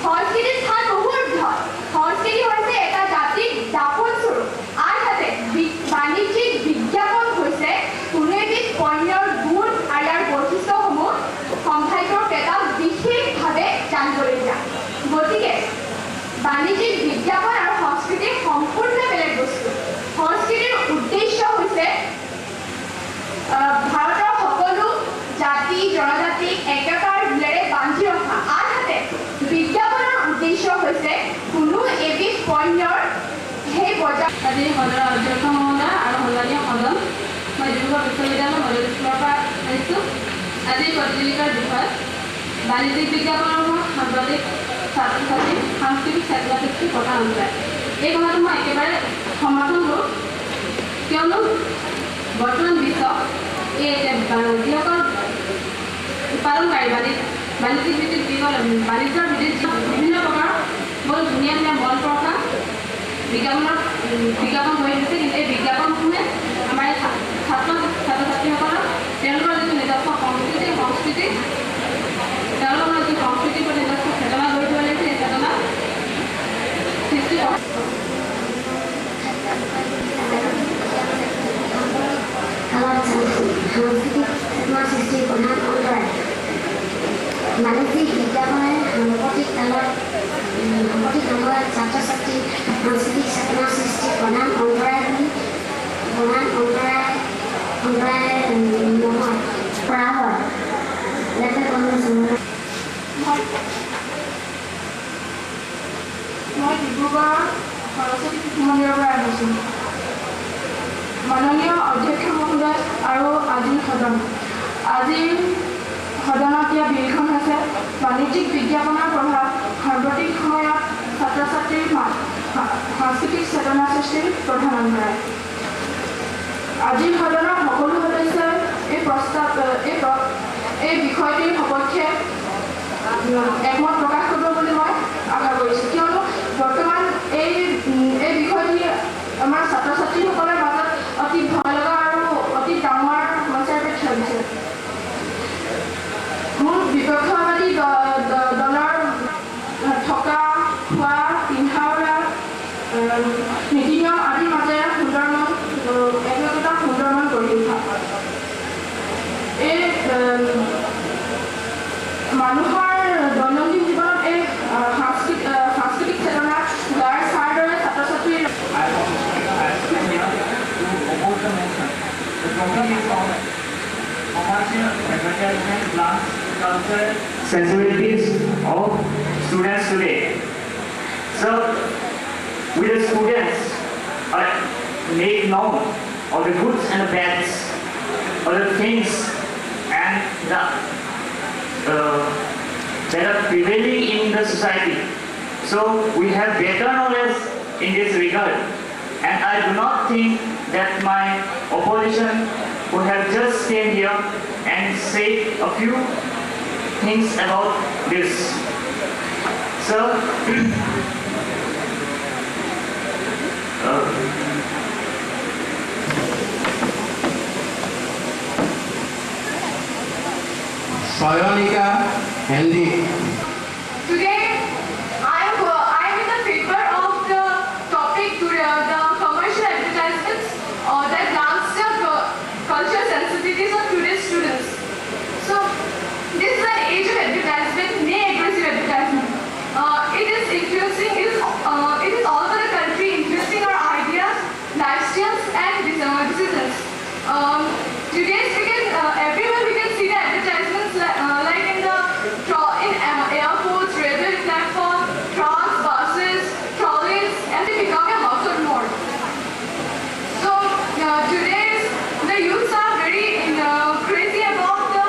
সংস্কৃতিৰ স্থান বহুত বৃহৎ। সংস্কৃতি হৈছে এটা জাতিৰ দাপোন স্বৰূপ। আনহাতে বাণিজ্যিক বিজ্ঞাপন হৈছে কোনো এবিধ পণ্যৰ গুণ আৰু ইয়াৰ বৈশিষ্ট্যসমূহ সম্ভাৱ্য ক্ৰেতাক বিশেষভাৱে জানিবলগীয়া। গতিকে বাণিজ্যিক বিজ্ঞাপন আৰু সংস্কৃতি সম্পূৰ্ণ বেলেগ বস্তু। সংস্কৃতিৰ উদ্দেশ্য হৈছে ভাৰতৰ সকলো জাতি জনজাতিক একতাৰ ঢোলেৰে বান্ধি ৰখা। আনহাতে বিজ্ঞাপনৰ উদ্দেশ্য হৈছে কোনো এবিধ পণ্যৰ সেই বজাৰ। আজি সদনৰ অধ্যক্ষ মহোদয় আৰু সন্মানীয় সদন, মই ডিব্ৰুগড় বিশ্ববিদ্যালয় মডেল স্কুলৰ পৰা আহিছোঁ। আজিৰ প্ৰতিযোগিতাৰ বিষয় বাণিজ্যিক বিজ্ঞাপনৰ সাম্প্ৰতিক ছাত্ৰ ছাত্ৰীৰ সাংস্কৃতিক চেতনা সৃষ্টিৰ প্ৰধান অন্তৰায়। এই কথাটো মই একেবাৰে সমৰ্থন কৰোঁ, কিয়নো বৰ্তমান বিশ্বক এই যিসকল উৎপাদনকাৰী বাণিজ্যিক ভিত্তিত যিসকল বাণিজ্যৰ ভিত্তিত বিভিন্ন প্ৰকাৰৰ বৰ ধুনীয়া ধুনীয়া মন পৰসা বিজ্ঞাপন হৈ আছে, কিন্তু এই বিজ্ঞাপনসমূহে আমাৰ ছাত্ৰ ছাত্ৰীসকলক তেওঁলোকৰ যিটো নিজস্ব সংস্কৃতি তেওঁলোকৰ যি সংস্কৃতিৰ প্ৰতি নিজস্ব চেতনা গঢ়ি তুলিব লাগিছে, সেই চেতনা সৃষ্টি কৰে। সাংস্কৃতিক চেতনা সৃষ্টিৰ প্ৰধান অন্তৰায় বাণিজ্যিক বিজ্ঞাপনে সাম্প্ৰতিক কালত ছাত্ৰ ছাত্ৰীৰ সাংস্কৃতিক চেতনা সৃষ্টিৰ প্ৰধান অন্তৰায় নহয় পৰা হয়। মই ডিব্ৰুগড়ৰ সৰস্বতী শিশু মন্দিৰৰ পৰা আহিছোঁ। মাননীয় অধ্যক্ষ মহোদয় আৰু আজিৰ সদনত দিয়া বিলখন হৈছে বাণিজ্যিক বিজ্ঞাপনৰ প্ৰভাৱ সাম্প্ৰতিক সময়ত ছাত্ৰ ছাত্ৰীৰ সাংস্কৃতিক চেতনা সৃষ্টিৰ প্ৰধান অন্তৰায়। আজিৰ সদনৰ সকলো সদস্যই এই বিষয়টিৰ সপক্ষে একমত প্ৰকাশ কৰিব বুলি মই আশা কৰিছোঁ, কিয়নো বৰ্তমান এই বিষয়টি আমাৰ ছাত্ৰ ছাত্ৰীসকলৰ মাজত অতি ভয় লগা আৰু অতি ডাঙৰ সমস্যাৰ ৰূপে চলিছে। মোৰ বিপক্ষবাদী দলৰ থকা খোৱা পিন্ধাওৰা নীতি নিয়ম আদিৰ মাজেৰে একতা সুন্দৰমন গঢ়ি উঠা এই মানুহৰ দৈনন্দিন জীৱনত এই সাংস্কৃতিক চেতনা গাৰ ছাৰ দৰে ছাত্ৰ ছাত্ৰীৰ sensibilities of students today. So, with the students make known of the goods and the bads, of the things and that are prevailing in the society. So, we have better knowledge in this regard. And I do not think that my opposition would have just came here and say a few things about this. So, Sayanika Hendy. Today, I am in the favor of the topic to the commercial advertisements that dance the cultural sensibilities of today's students. So, this is an age of advertisement, aggressive advertisement. It is influencing. It is all over the country, influencing our ideas, lifestyles, and decisions. Everywhere we can see the advertisements like in airports, railway platforms, trams, buses, trolleys, and they become a household mode. So the youths are very crazy about the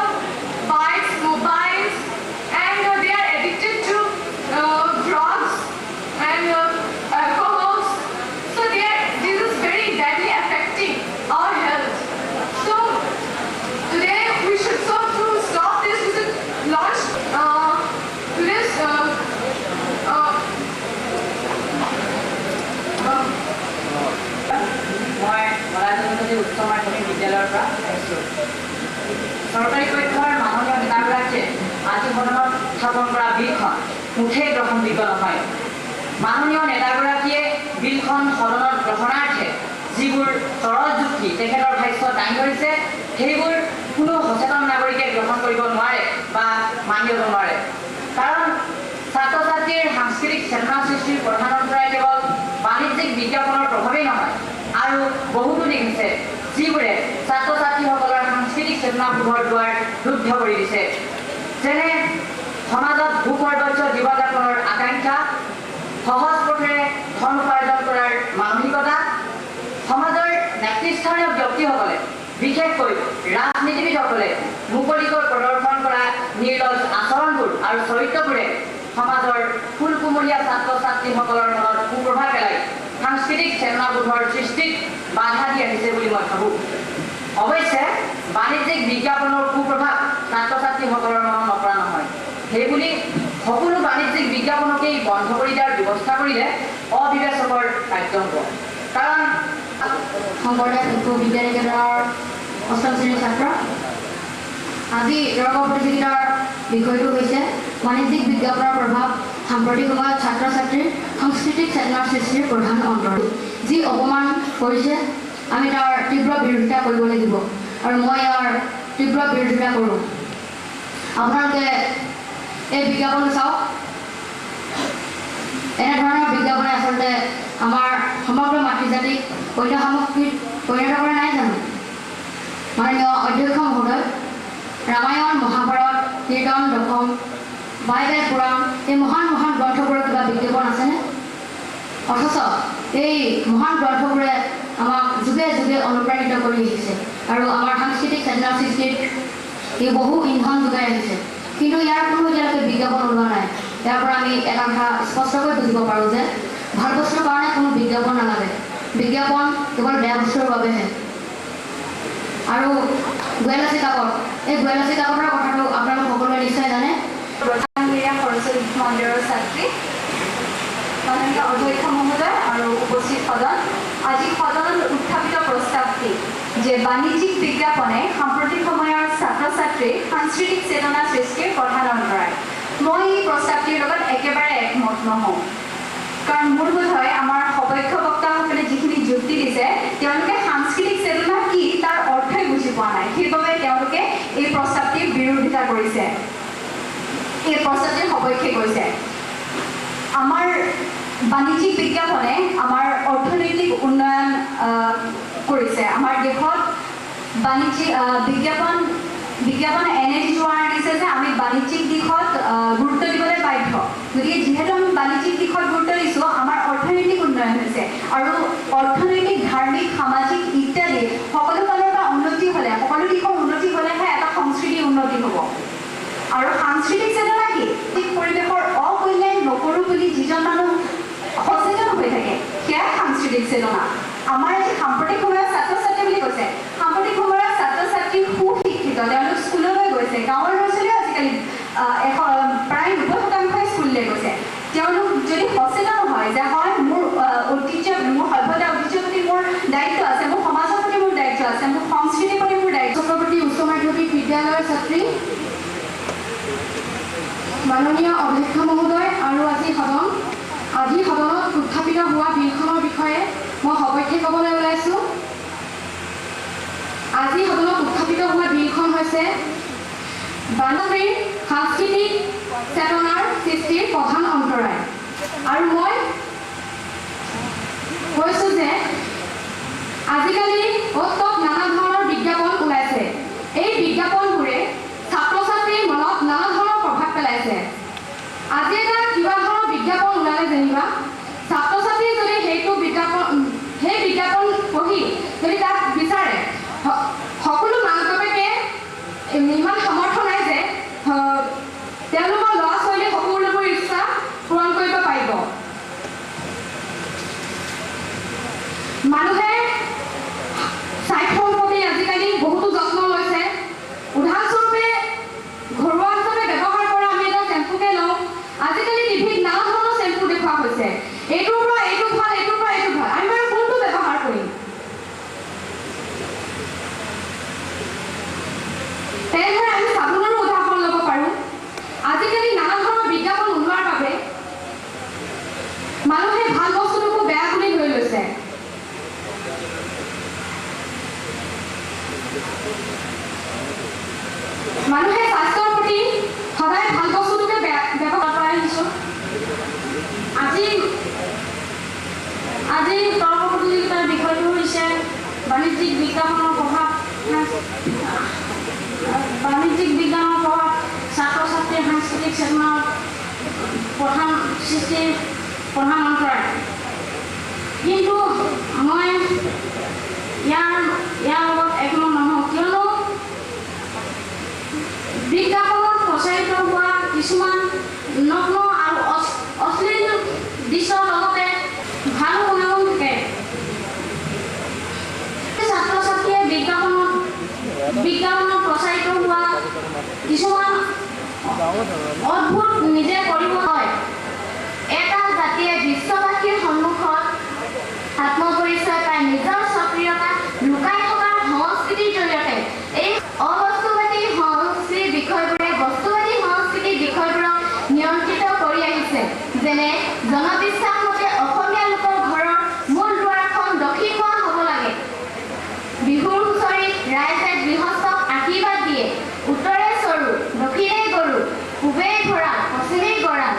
bikes, mobiles, and they are addicted to drugs and alcohols. So this is very badly affecting our health. So today we should to stop this. We should launch today's মই মৰাজনগৰী উচ্চ মাধ্যমিক বিদ্যালয়ৰ পৰা আহিছোঁ। চৰকাৰী পক্ষৰ মাননীয় নেতাগৰাকীয়ে আজি সদনত স্থাপন কৰা বিলখন মুঠেই গ্ৰহণযোগ্য নহয়। মাননীয় নেতাগৰাকীয়ে বিলখন সদনত গ্ৰহণাৰ্থে যিবোৰ চৰল যুক্তি তেখেতৰ ভাষ্যত দাঙি ধৰিছে, সেইবোৰ কোনো সচেতন নাগৰিকে গ্ৰহণ কৰিব নোৱাৰে বা মানি ল'ব নোৱাৰে। কাৰণ ছাত্ৰ ছাত্ৰীৰ সাংস্কৃতিক চেতনা সৃষ্টিৰ প্ৰধান অন্তৰায় কেৱল বাণিজ্যিক বিজ্ঞাপনৰ প্ৰভাৱেই নহয়, আৰু বহুতো দিশ আছে যিবোৰে ছাত্ৰ ছাত্ৰীসকলৰ সাংস্কৃতিক চেতনাবোধৰ দুৱাৰ ৰুদ্ধ কৰি দিছে। যেনে সমাজত ভূসৰ্বস্ব জীৱ যাপনৰ আকাংক্ষা, সহজ পথেৰে ধন উপাৰ্জন কৰাৰ মানসিকতা, সমাজৰ নেতৃস্থানীয় ব্যক্তিসকলে বিশেষকৈ ৰাজনীতিবিদসকলে মুকলিকৈ প্ৰদৰ্শন কৰা নিৰ্লজ্জ আচৰণবোৰ আৰু চৰিত্ৰবোৰে সমাজৰ ফুল কুমলীয়া ছাত্ৰ ছাত্ৰীসকলৰ মনত কুপ্ৰভাৱ পেলাই সাংস্কৃতিক চেতনাবোধৰ সৃষ্টিত বাধা দি আহিছে বুলি মই ভাবোঁ। অৱশ্যে বাণিজ্যিক বিজ্ঞাপনৰ কুপ্ৰভাৱ ছাত্ৰ ছাত্ৰীসকলৰ মনত নপৰা নহয়। সেইবুলি সকলো বাণিজ্যিক বিজ্ঞাপনকেই বন্ধ কৰি দিয়াৰ ব্যৱস্থা কৰিলে অবিবেচকৰ কাৰ্য হ'ব। কাৰণ শংকৰদেৱ শিশু বিদ্যা নিকেতনৰ 8ম শ্ৰেণীৰ ছাত্ৰ। আজি তৰ্ক প্ৰতিযোগিতাৰ বিষয়টো হৈছে বাণিজ্যিক বিজ্ঞাপনৰ প্ৰভাৱ সাম্প্ৰতিক সময়ত ছাত্ৰ ছাত্ৰীৰ সাংস্কৃতিক চেতনাৰ সৃষ্টিৰ প্ৰধান অন্তৰ। যি অপমান কৰিছে আমি তাৰ তীব্ৰ বিৰোধিতা কৰিব লাগিব আৰু মই ইয়াৰ তীব্ৰ বিৰোধিতা কৰোঁ। আপোনালোকে এই বিজ্ঞাপন চাওক। এনেধৰণৰ বিজ্ঞাপনে আচলতে আমাৰ সমগ্ৰ মাতৃজাতিক কন্যা সামগ্ৰীত পৰিণত কৰা নাই জানো? মাননীয় অধ্যক্ষ মহোদয়, ৰামায়ণ, মহাভাৰত, কীৰ্তন, দশম, বাইবেল, পুৰাণ এই মহান মহান গ্ৰন্থবোৰৰ কিবা বিজ্ঞাপন আছেনে? অথচ এই মহান গ্ৰন্থবোৰে আমাক যুগে যুগে অনুপ্ৰাণিত কৰি আহিছে আৰু আমাৰ সাংস্কৃতিক চেতনাৰ সৃষ্টিত ই বহু ইন্ধন যোগাই আহিছে। কিন্তু ইয়াৰ কোনো এতিয়ালৈকে বিজ্ঞাপন ওলোৱা নাই। ইয়াৰ পৰা আমি এটা কথা স্পষ্টকৈ বুজিব পাৰোঁ যে ভাল বস্তুৰ কাৰণে কোনো বিজ্ঞাপন নালাগে। বিজ্ঞাপন কেৱল বেয়া বস্তুৰ বাবেহে। আৰু গোৱেলাচী কাকত, এই গোৱেলাচী কাকতৰ কথাটো আপোনালোক সকলোৱে নিশ্চয় জানে। সৰস্বতী মন্দিৰৰ ছাত্ৰী, মাননীয় অধ্যক্ষ মহোদয় আৰু উপস্থিত সদন, আজি সদনত উত্থাপিত প্ৰস্তাৱটি যে বাণিজ্যিক বিজ্ঞাপনে সাম্প্ৰতিক সময়ৰ ছাত্ৰ ছাত্ৰীৰ সাংস্কৃতিক চেতনা সৃষ্টিৰ প্ৰধান অন্তৰায়। মই এই প্ৰস্তাৱটিৰ লগত একেবাৰে একমত নহওঁ। কাৰণ মোৰ বোধ হয় আমাৰ সপক্ষ বক্তাসকলে যিখিনি যুক্তি দিছে তেওঁলোকে সাংস্কৃতিক চেতনা কি তাৰ অৰ্থই বুজি পোৱা নাই। সেইবাবে তেওঁলোকে এই প্ৰস্তাৱটিৰ বিৰোধিতা কৰিছে, এই প্ৰস্তাৱটিৰ সপক্ষে কৈছে। আমাৰ বাণিজ্যিক বিজ্ঞাপনে আমাৰ অৰ্থনৈতিক উন্নয়ন কৰিছে। আমাৰ দেশত বিজ্ঞাপন এনে যোৱাৰ দিছে যে আমি বাণিজ্যিক দিশত গুৰুত্ব দিবলৈ বাধ্য। গতিকে যিহেতু আমি বাণিজ্যিক দিশত গুৰুত্ব দিছোঁ, আমাৰ অৰ্থনৈতিক উন্নয়ন হৈছে আৰু অৰ্থনৈতিক, ধাৰ্মিক, সামাজিক ইত্যাদি সকলো ফালৰ পৰা উন্নতি হ'লে, সকলো দিশৰ উন্নতি হ'লেহে এটা সংস্কৃতিৰ উন্নতি হ'ব। আৰু সাংস্কৃতিক চেতনা কি? পৰিৱেশৰ অকল্যাণ নকৰোঁ বুলি যিজন মানুহ সচেতন হৈ থাকে সেয়াই সাংস্কৃতিক চেতনা। আমাৰ আজি সাম্প্ৰতিক সময়ত ছাত্ৰ ছাত্ৰী বুলি কৈছে, সাম্প্ৰতিক সময়ত ছাত্ৰ ছাত্ৰী সুশিক্ষিত, তেওঁলোক স্কুললৈ গৈছে। গাঁৱৰ ল'ৰা ছোৱালীও আজিকালি প্ৰায় 90% স্কুললৈ গৈছে। তেওঁলোক যদি সচেতন হয় যে হয় মোৰ ঐতিহ্য, মোৰ সভ্যতা ঐতিহ্যৰ প্ৰতি মোৰ দায়িত্ব আছে, মোৰ সমাজৰ প্ৰতি মোৰ দায়িত্ব আছে, মোৰ সংস্কৃতিৰ প্ৰতি মোৰ দায়িত্ব। চক্ৰৱৰ্তী উচ্চ মাধ্যমিক বিদ্যালয়ৰ ছাত্ৰী, মাননীয় অধ্যক্ষ মহোদয় আৰু আজি সদনত উত্থাপিত হোৱা বিলখনৰ বিষয়ে মই সপক্ষে ক'বলৈ ওলাইছোঁ। আজি সদনত উত্থাপিত হোৱা বিলখন হৈছে বাণিজ্যিক সাংস্কৃতিক চেতনাৰ সৃষ্টিৰ প্ৰধান অন্তৰায়। আৰু মই কৈছোঁ যে আজিকালি অত নানা ধৰণৰ বিজ্ঞাপন ওলাইছে। এই বিজ্ঞাপনবোৰে ছাত্ৰ ছাত্ৰীৰ মনত নানা ধৰণৰ প্ৰভাৱ পেলাইছে। আজি এটা কিবা ধৰণৰ বিজ্ঞাপন ওলালে যেনিবা ছাত্ৰ ছাত্ৰীয়ে যদি সেই বিজ্ঞাপন পঢ়ি যদি তাক বিচাৰে, সকলো মাক বাপেকে ইমান সামৰ্থ্য নাই যে তেওঁলোকৰ ল'ৰা ছোৱালীয়ে সকলোবোৰ ইচ্ছা পূৰণ কৰিব পাৰিব। মানুহে স্বাস্থ্যৰ প্ৰতি আজিকালি বহুতো যত্ন লৈছে। উদাহৰণস্বৰূপে ঘৰুৱা হিচাপে ব্যৱহাৰ কৰা আমি এটা চেম্পুকে লওঁ। আজিকালি টিভিত নানা ধৰণৰ চেম্পু দেখুওৱা হৈছে। এইটোৰ পৰা এইটো ভাল, এইটোৰ পৰা এইটো ভাল। আমি বাৰু কোনটো ব্যৱহাৰ কৰিম? তেনেদৰে আমি চাবোনৰো উদাহৰণ ল'ব পাৰোঁ। আজিকালি নানা ধৰণৰ বিজ্ঞাপন ওলোৱাৰ বাবে মানুহে ভাল বস্তুটোকো বেয়া বুলি ধৰি লৈছে। মানুহে স্বাস্থ্যৰ প্ৰতি সদায় ভাল বস্তুটোকে ব্যৱহাৰ কৰা আহিছোঁ। আজি তৰ্ক প্ৰতিযোগিতাৰ বিষয়টো হৈছে বাণিজ্যিক বিজ্ঞাপনৰ প্ৰভাৱ ছাত্ৰ ছাত্ৰীৰ সাংস্কৃতিক চেতনাৰ সৃষ্টিৰ প্ৰধান অন্তৰায়। কিন্তু মই ইয়াৰ লগত একমত নহওঁ। কিয়নো বিজ্ঞাপনত প্ৰচাৰিত হোৱা কিছুমান নগ্ন আৰু অশ্লীল দৃশ্যৰ লগতে ভাল গুণাগুণ থাকে। ছাত্ৰ ছাত্ৰীয়ে বিজ্ঞাপনত বিজ্ঞাপনত প্ৰচাৰিত হোৱা কিছুমান অদ্ভুত নিজে কৰিব হয় এটা জাতিয়ে বিশ্ববাসীৰ সন্মুখত আত্মপৰিচয় পাই নিজৰ সক্ৰিয়তা লুকাই থকাৰ সংস্কৃতিৰ জৰিয়তে এই অবস্তুবাদী সংস্কৃতিৰ বিষয়বোৰে বস্তুবাদী সংস্কৃতিৰ বিষয়বোৰক নিয়ন্ত্ৰিত কৰি আহিছে যেনে জনবিশ্বাস মতে অসমীয়া লোকৰ ঘৰৰ মূল দুৱাৰখন দক্ষিণ মুৱা হ'ব লাগে বিহুৰ হুঁচৰিত ৰাইজে গৃহস্থক আশীৰ্বাদ দিয়ে উত্তৰে চৰু দক্ষিণে গৰু পূবে ভঁৰাল পশ্চিমে গঁৰাল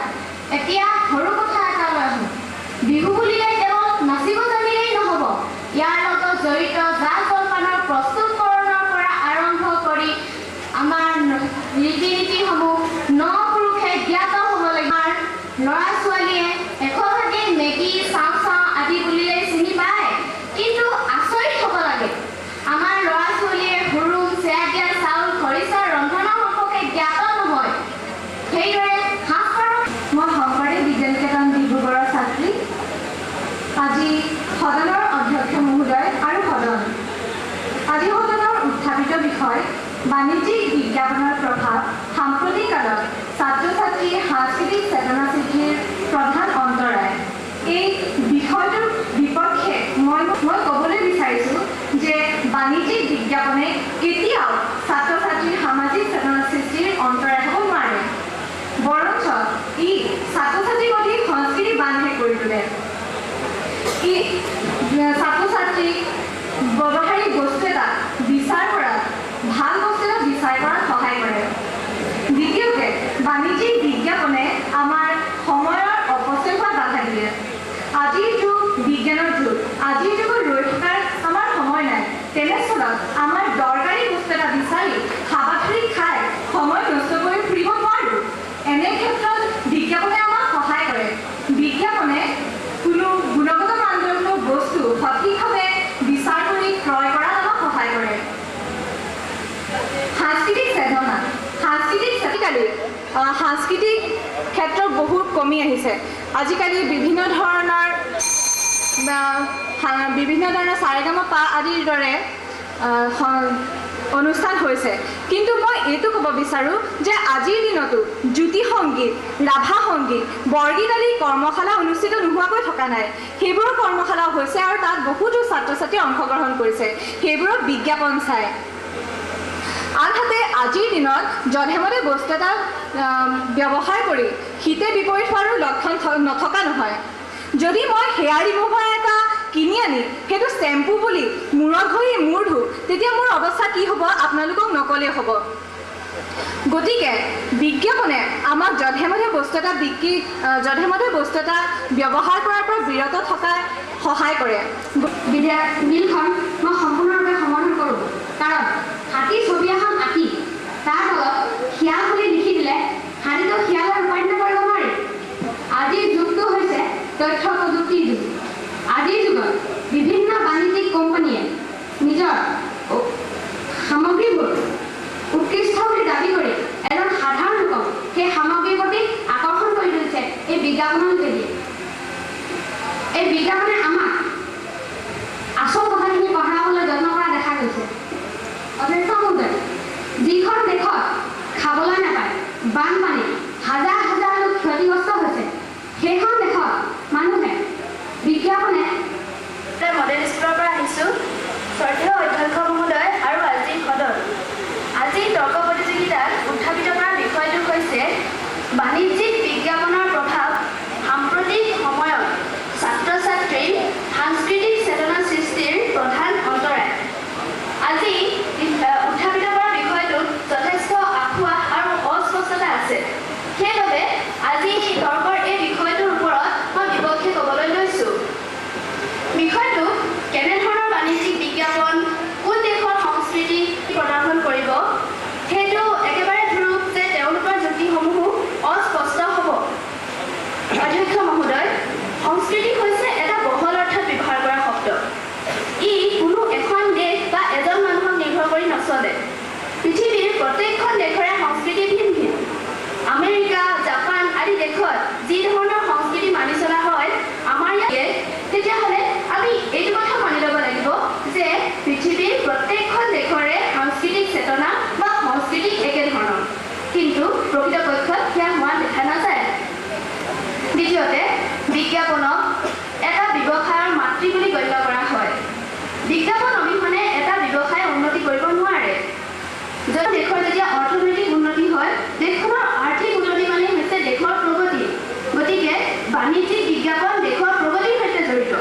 এতিয়া সৰু কথা এটা লৈ আহোঁ বিহু বুলিলে কেৱল নাচিব জানিলেই নহ'ব ইয়াৰ লগত জড়িত জা জলপানৰ প্ৰস্তুতকৰণৰ পৰা আৰম্ভ কৰি আমাৰ ৰীতি নীতিসমূহ ন পুৰুষে জ্ঞাত হ'ব লাগিব আমাৰ ল'ৰা ছোৱালীয়ে এশভাগেই মেগী চাওঁ চাওঁ আদি বুলিলেই চিনি পায় কিন্তু আচৰিত হ'ব লাগে আমাৰ ল'ৰা ছোৱালীয়ে হুৰুম চেয়া দিয়া চাউল খৰিচা ৰন্ধনৰ সম্পৰ্কে জ্ঞাত নহয় সেইদৰে সাজপাৰৰ মই শংকৰদেৱ বিজ্ঞান নিকেতন ডিব্ৰুগড়ৰ ছাত্ৰী আজি সদনৰ অধ্যক্ষ মহোদয় আৰু সদন আজি সদনৰ উত্থাপিত বিষয় বাণিজ্যিক বিজ্ঞাপনৰ প্ৰভাৱ সাম্প্ৰতিক কালত ছাত্ৰ ছাত্ৰীৰ সাংস্কৃতিক চেতনা সৃষ্টিৰ প্ৰধান অন্তৰায় এই বিষয়টোৰ বিপক্ষে মই ক'বলৈ বিচাৰিছোঁ যে বাণিজ্যিক বিজ্ঞাপনে কেতিয়াও ছাত্ৰ ছাত্ৰীৰ সামাজিক চেতনা সৃষ্টিৰ অন্তৰায় হ'ব নোৱাৰে বৰঞ্চ ই ছাত্ৰ ছাত্ৰীক অধিক সংস্কৃতি বান্ধে কৰি তোলে ই ছাত্ৰ ছাত্ৰীক ব্যৱহাৰিক বস্তু এটা বিচাৰ কৰাত ভাল বস্তু এটা বিচাৰ কৰাত সহায় কৰে দ্বিতীয়তে বাণিজ্যিক বিজ্ঞাপনে আমাৰ সময়ৰ অপচয় হোৱা বাধা দিয়ে আজিৰ যুগ বিজ্ঞানৰ যুগ আজিৰ যুগত ৰৈ থকাৰ আমাৰ সময় নাই তেনেস্থলত আমাৰ দৰকাৰী বস্তু এটা বিচাৰি হাবাথুৰি খাই সময় নষ্ট কৰি ফুৰিব নোৱাৰোঁ এনে ক্ষেত্ৰত বিজ্ঞাপনে আমাক সহায় কৰে বিজ্ঞাপনে কোনো গুণগত মানদণ্ডৰ বস্তু সঠিকভাৱে বিচাৰ কৰি ক্ৰয় কৰাত আমাক সহায় কৰে সাংস্কৃতিক চেতনা আজিকালি সাংস্কৃতিক ক্ষেত্ৰত বহুত কমি আহিছে আজিকালি বিভিন্ন ধৰণৰ সাৰেগামাপা আদিৰ দৰে অনুষ্ঠান হৈছে কিন্তু মই এইটো ক'ব বিচাৰোঁ যে আজিৰ দিনতো জ্যোতি সংগীত ৰাভা সংগীত বৰগীত আদি কৰ্মশালা অনুষ্ঠিত নোহোৱাকৈ থকা নাই সেইবোৰৰ কৰ্মশালাও হৈছে আৰু তাত বহুতো ছাত্ৰ ছাত্ৰীয়ে অংশগ্ৰহণ কৰিছে সেইবোৰত বিজ্ঞাপন চায় আনহাতে আজিৰ দিনত যধেমতে বস্তু এটা ব্যৱহাৰ কৰি হিতে বিপৰীত হোৱাৰো লক্ষণ নথকা নহয় যদি মই হেয়াৰ ৰিমুভাৰ এটা কিনি আনি সেইটো শ্বেম্পু বুলি মূৰত ঘঁহি মূৰ ধুওঁ তেতিয়া মোৰ অৱস্থা কি হ'ব আপোনালোকক নক'লেই হ'ব গতিকে বিজ্ঞাপনে আমাক যধেমতে বস্তু এটা ব্যৱহাৰ কৰাৰ পৰা বিৰত থকাৰ সহায় কৰে বিলখন মই সম্পূৰ্ণৰূপে সমৰ্থন কৰোঁ কাৰণ হাতী ছবি এখন আঁকি তাৰ তলত শিয়াল বুলি লিখি দিলে হাতীটো শিয়ালত ৰূপান্তৰিত কৰিব নোৱাৰি আজিৰ যুগটো হৈছে তথ্য প্ৰযুক্তিৰ যুগ আজিৰ যুগত বিভিন্ন বাণিজ্যিক কোম্পানীয়ে নিজৰ সামগ্ৰীবোৰ উৎকৃষ্ট বুলি দাবী কৰি এজন সাধাৰণ লোকক সেই সামগ্ৰীৰ প্ৰতি আকৰ্ষণ কৰি তুলিছে এই বিজ্ঞাপনৰ যোগেদি এই বিজ্ঞাপনে আমাক আচল কথাখিনি পঢ়াবলৈ যত্ন কৰা দেখা গৈছে অধ্যক্ষ মহোদয় যিখন দেশত খাবলৈ নাপায় বানপানী হাজাৰ হাজাৰ লোক ক্ষতিগ্ৰস্ত হৈছে সেইখন দেশত মানুহে বিজ্ঞাপনে মডেল স্কুলৰ পৰা আহিছোঁ শ্ৰদ্ধেয় অধ্যক্ষ মহোদয় আৰু আজিৰ সদন আজি তৰ্ক প্ৰতিযোগিতাত উত্থাপিত কৰা বিষয়টো হৈছে বাণিজ্যিক বিজ্ঞাপনৰ প্ৰভাৱ সাম্প্ৰতিক সময়ত ছাত্ৰ ছাত্ৰীৰ সাংস্কৃতিক চেতনা সৃষ্টিৰ প্ৰধান অন্তৰায় আজি উত্থাপিত কৰা বিষয়টোত যথেষ্ট আঁসোৱাহ আৰু অস্পষ্টতা আছে সেইবাবে আজি তৰ্কৰ এই বিষয়টোৰ ওপৰত মই বিপক্ষে ক'বলৈ লৈছোঁ বিষয়টো কেনেধৰণৰ বাণিজ্যিক বিজ্ঞাপন কোন দেশৰ বিজ্ঞাপনক এটা ব্যৱসায়ৰ মাতৃ বুলি গণ্য কৰা হয়। বিজ্ঞাপন অবিহনে এটা ব্যৱসায় উন্নতি কৰিব নোৱাৰে। যদি দেশৰ যেতিয়া অৰ্থনৈতিক উন্নতি হয়, দেশখনৰ আৰ্থিক উন্নতি মানে হৈছে দেশৰ প্ৰগতি। গতিকে বাণিজ্যিক বিজ্ঞাপন দেশৰ প্ৰগতিৰ সৈতে জড়িত।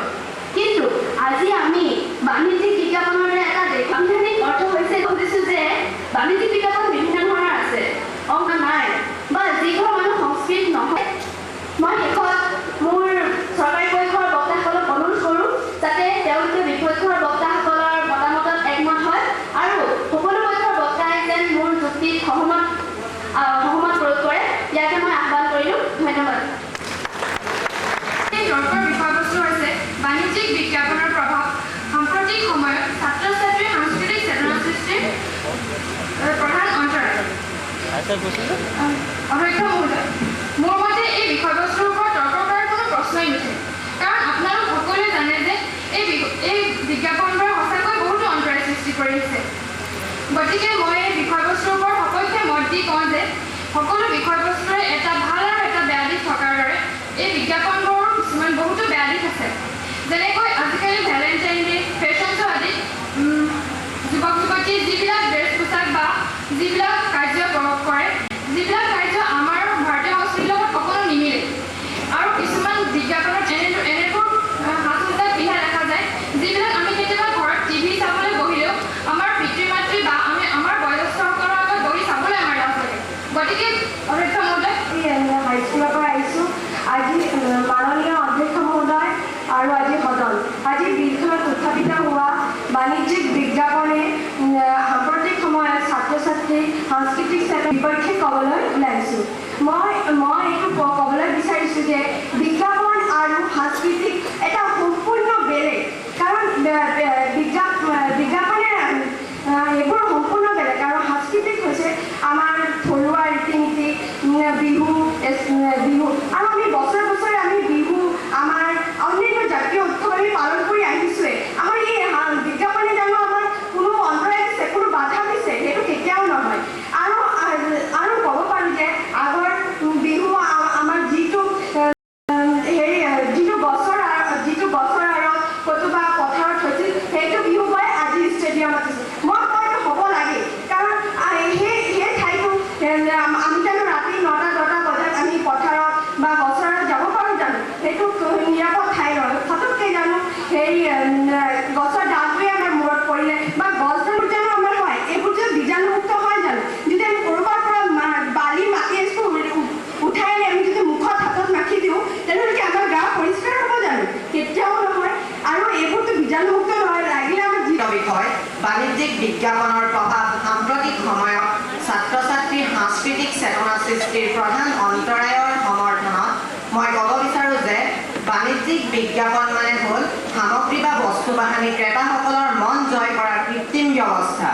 কিন্তু আজি আমি বাণিজ্যিক বিজ্ঞাপনৰ এটা সাংবিধানিক অৰ্থ হৈছে বুজিছোঁ যে বাণিজ্যিক বিজ্ঞাপন বিভিন্ন ধৰণৰ আছে, অংক নাই বা যিঘৰ মানুহ সংস্কৃত নহয়। মই শেষত মোৰ চৰকাৰী পক্ষৰ বক্তাসকলক অনুৰোধ কৰোঁ যাতে তেওঁলোকে বিপক্ষৰ বক্তাসকলৰ মতামতত একমত হয় আৰু সকলো পক্ষৰ বক্তাই যেন মোৰ যুক্তিত সহমত প্ৰয়োগ কৰে। ইয়াকে মই আহ্বান কৰিলোঁ। ধন্যবাদ। দৰকাৰ বিষয়বস্তু হৈছে বাণিজ্যিক বিজ্ঞাপনৰ প্ৰভাৱ সাম্প্ৰতিক সময়ত ছাত্ৰ ছাত্ৰীৰ সাংস্কৃতিক চেতনা সৃষ্টিৰ প্ৰধান অন্তৰায়। অধ্যক্ষ মহোদয়, মোৰ মতে এই বিষয়বস্তুৰ ওপৰত তৰ্ক কৰাৰ কোনো প্ৰশ্নই নুঠে। কাৰণ আপোনালোক সকলোৱে জানে যে এই বিজ্ঞাপনবোৰে সঁচাকৈ বহুতো অন্তৰায় সৃষ্টি কৰি আহিছে। গতিকে মই এই বিষয়বস্তুৰ ওপৰত সপক্ষে মত দি কওঁ যে সকলো বিষয়বস্তুৰে এটা ভাল আৰু এটা বেয়া দিশ থকাৰ দৰে এই বিজ্ঞাপনবোৰৰ কিছুমান বহুতো বেয়া দিশ আছে। যেনেকৈ আজিকালি ভেলেণ্টাইন ডে, ফেশ্বন শ্ব' আদি যুৱক যুৱতীয়ে যিবিলাক ড্ৰেছ পোছাক বা যিবিলাক কাৰ্য কৰে, যিবিলাক কাৰ্য আমাৰ ভাৰতীয় সংস্কৃতিৰ লগত অকণো নিমিলে। আৰু কিছুমান বিজ্ঞাপনত এনেবোৰ সাজ পোছাক পিন্ধা দেখা যায় যিবিলাক আমি কেতিয়াবা ঘৰত টিভি চাবলৈ বহিলেও আমাৰ পিতৃ মাতৃ বা আমাৰ বয়োজ্যেষ্ঠসকলৰ আগত বহি চাবলৈ আমাৰ লাজ লাগে। গতিকে অধ্যক্ষ মহোদয়, হাইস্কুলৰ পৰা আহিছোঁ। আজি মাননীয় অধ্যক্ষ মহোদয় আৰু আজি সদন, আজি বিলখনত উত্থাপিত হোৱা বাণিজ্যিক বিজ্ঞাপনে সাম্প্ৰতিক সময়ত ছাত্ৰ ছাত্ৰীৰ সাংস্কৃতিক চেতনাৰ বিপক্ষে ক'বলৈ ওলাইছোঁ। মই এইটো ক'বলৈ বিচাৰিছোঁ যে বিজ্ঞাপন আৰু সাংস্কৃতিক এটা সম্পূৰ্ণ বেলেগ। কাৰণ বিজ্ঞাপনে এইবোৰ সম্পূৰ্ণ বেলেগ আৰু সাংস্কৃতিক হৈছে আমাৰ থলুৱা ৰীতি নীতি, বিহু আৰু আমি বছৰে বছৰে আমি বিহু আমাৰ অন্যান্য জাতীয় উৎসৱ আমি পালন কৰি আহিছোঁৱে। আমাৰ এই বিজ্ঞাপনে জানো আমাৰ কোনো অন্তৰায় দিছে, কোনো বাধা দিছে? সেইটো কেতিয়াও নহয়। আৰু ক'ব পাৰোঁ যে আগৰ বিহু আমাৰ যিটো বছৰ আৰু কতোবা পথাৰত হৈছিল সেইটো বিহু গৈ আজি ষ্টেডিয়ামত আছে। মই কওঁ এইটো হ'ব লাগে। কাৰণ সেই ঠাইটো আমি জানো ৰাতি 9-10 বজাত আমি পথাৰত বা গছৰত যাব পাৰোঁ জানো? সেইটো নিৰাপদ ঠাই নহয়। ফটককৈ জানো সেই গছৰ ডালটোৱে আমাৰ মূৰত পৰিলে বা গছবোৰ জানো আমাৰ হয়, এইবোৰ যে বীজাণুমুক্ত হয় জানো? যদি আমি ক'ৰবাৰ পৰা বালি মাটি এচুক উঠাই আনি আমি যদি মুখত হাতত মাখি দিওঁ তেনেহ'লে কি আমাৰ গা পৰিষ্কাৰ হ'ব জানো? কেতিয়াও নহয়। আৰু এইবোৰতো বীজাণুমুক্ত নহয়। লাগিলে আমাৰ বিষয় বাণিজ্যিক বিজ্ঞাপনৰ প্ৰভাৱ সাম্প্ৰতিক সময়ত ছাত্ৰ ছাত্ৰীৰ সাংস্কৃতিক চেতনা সৃষ্টিৰ প্ৰধান অন্তৰায়ৰ সমৰ্থনত মই ক'ব বিচাৰোঁ যে বাণিজ্যিক বিজ্ঞাপন মানে হ'ল সামগ্ৰী বা বস্তু বাহানি ক্ৰেতাসকলৰ মন জয় কৰাৰ কৃত্ৰিম ব্যৱস্থা।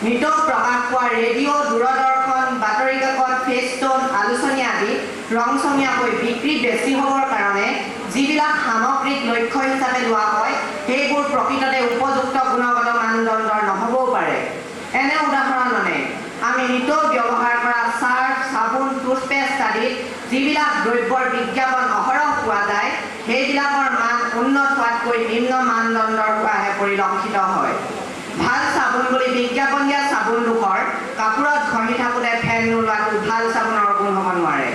মৃত প্ৰকাশ পোৱা ৰেডিঅ', দূৰদৰ্শন, বাতৰি কাকত, ফেষ্টন, আলোচনী আদি ৰংচঙীয়াকৈ বিক্ৰী বেছি হ'বৰ কাৰণে যিবিলাক সামগ্ৰিক লক্ষ্য হিচাপে লোৱা হয় সেইবোৰ প্ৰকৃততে উপযুক্ত গুণগত মানদণ্ডৰ নহ'বও পাৰে। এনে উদাহৰণ মানে আমি নিতৌ ব্যৱহাৰ কৰা চাৰ্ফ, চাবোন, টুথপেষ্ট আদিত যিবিলাক দ্ৰব্যৰ বিজ্ঞাপন অহৰহ পোৱা যায় সেইবিলাকৰ মান উন্নত হোৱাতকৈ নিম্ন মানদণ্ডৰ হোৱাহে পৰিলক্ষিত হয়। ভাল চাবোন বুলি বিজ্ঞাপন দিয়া চাবোনডোখৰ কাপোৰত ঘঁহি থাকোঁতে ফেন নোলোৱাটো ভাল চাবোনৰ গুণ হ'ব নোৱাৰে।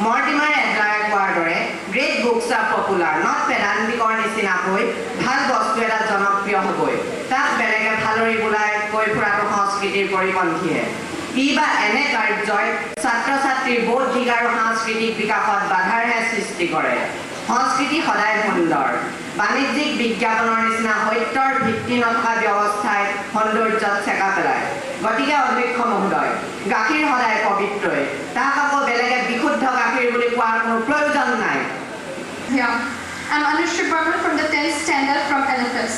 মৰ্টিমাৰ এডলাৰে কোৱাৰ দৰে great books are popular, not পেডাণ্টিকৰ নিচিনাকৈ ভাল বস্তু এটা জনপ্ৰিয় হ'বই। তাক বেলেগে ফালৰি বোলাই কৈ ফুৰাটো সংস্কৃতিৰ পৰিপন্থীয়ে। ই বা এনে কাৰ্যই ছাত্ৰ ছাত্ৰীৰ বৌদ্ধিক আৰু সাংস্কৃতিক বিকাশত বাধাৰহে সৃষ্টি কৰে। সংস্কৃতি সদায় সুন্দৰ। বাণিজ্যিক বিজ্ঞাপনৰ নিচিনা সত্যৰ ভিত্তি নথকা ব্যৱস্থাই সৌন্দৰ্যত চেকা পেলায়। গতিকে অধ্যক্ষ মহোদয়, গাখীৰ সদায় পবিত্ৰই, তাক আকৌ বেলেগে বিশুদ্ধ গাখীৰ বুলি কোৱাৰ কোনো প্ৰয়োজন নাই। I'm Anushka Burman from the 10th standard from LFS.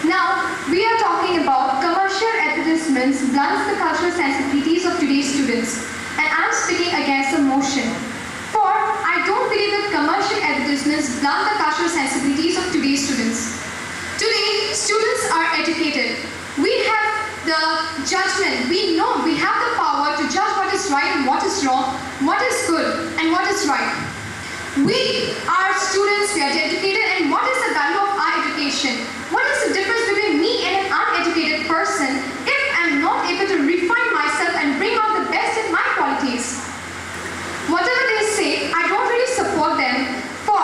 Now, we are talking about commercial advertisements blunts the cultural sensibilities of today's students. And I'm speaking against the motion. For I don't believe that commercial advertisements blunt the cultural sensibilities of today's students. Today, students are educated. We have the judgment. We know we have the power to judge what is right and what is wrong, what is good and what is right. We are students, we are educated, and what is the value of our education? What is the difference between me and an uneducated person if I'm not able to refine myself and bring out the best in my qualities? Whatever they say, I don't really support them, for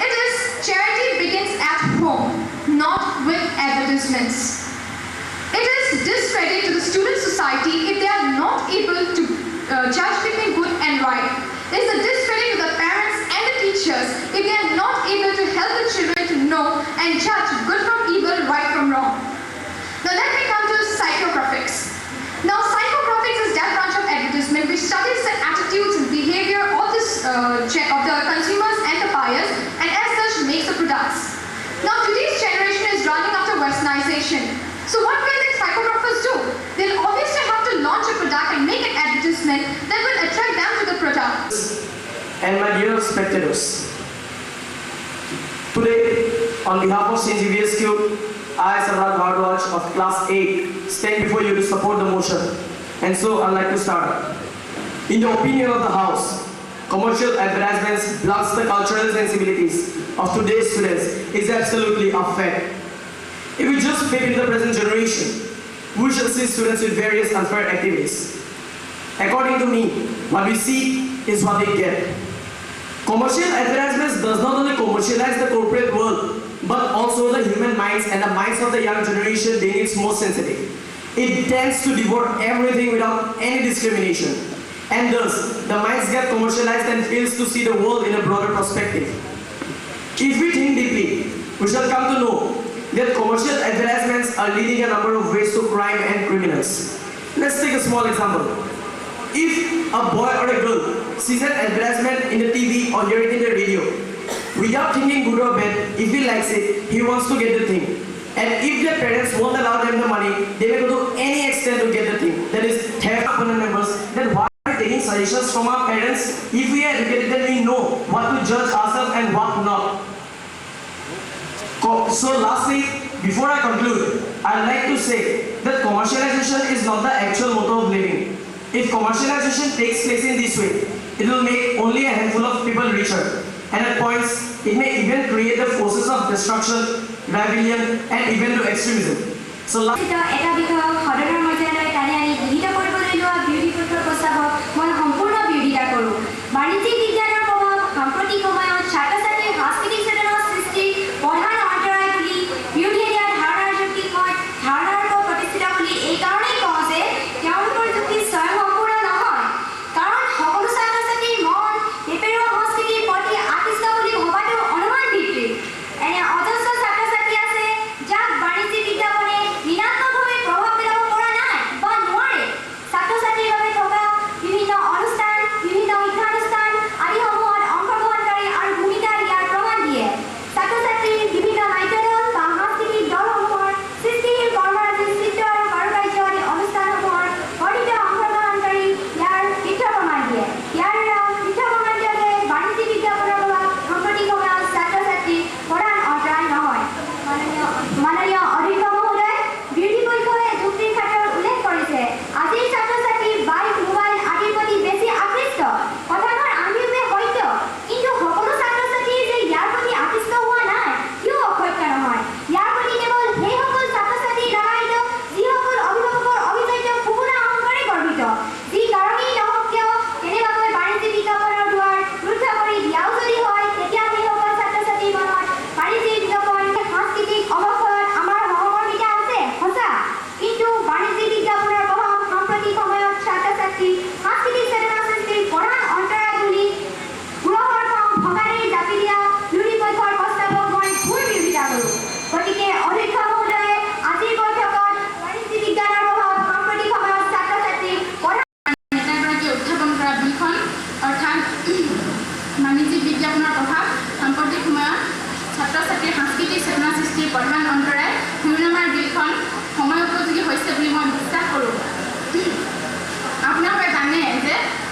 it is charity begins at home, not with advertisements. It is discredit to the student society if they are not able to judge between good and right. It is a discredit to the parents and the teachers if they are not able to help the children to know and judge good from evil, right from wrong. Now let me come to psychographics. Now psychographics is that branch of advertisement which studies the attitudes and behavior of the consumers and the buyers, and as such makes the products. Now today's generation is running after westernization. So what will the psychographers do? They'll obviously have to launch a product and make an advertisement that will attract them to the product. And my dear spectators, today on behalf of St. Xavier's School, I, Sarad Bhardwaj of Class 8, stand before you to support the motion. And so I'd like to start. In the opinion of the House, commercial advertisements blunts the cultural sensibilities of today's students is absolutely a fact. If we just fit in the present generation, we shall see students with various unfair activities. According to me, what we see is what we get. Commercial advertisements does not only commercialize the corporate world, but also the human minds and the minds of the young generation being its most sensitive. It tends to devour everything without any discrimination. And thus, the minds get commercialized and fails to see the world in a broader perspective. If we think deeply, we shall come to know that commercial advertisements are leading a number of ways to crime and criminals. Let's take a small example. If a boy or a girl sees an advertisement in the TV or hear it in the radio, without thinking good or bad, if he likes it, he wants to get the thing. And if their parents won't allow them the money, they may go to any extent to get the thing. That is, therapy opponent members, then why are we taking suggestions from our parents? If we are educated, then we know what to judge ourselves and what not. So lastly, before I conclude, I'd like to say that commercialization is not the actual motto of living. If commercialization takes place in this way, it will make only a handful of people richer. And at points, it may even create the forces of destruction, rebellion, and even to extremism. So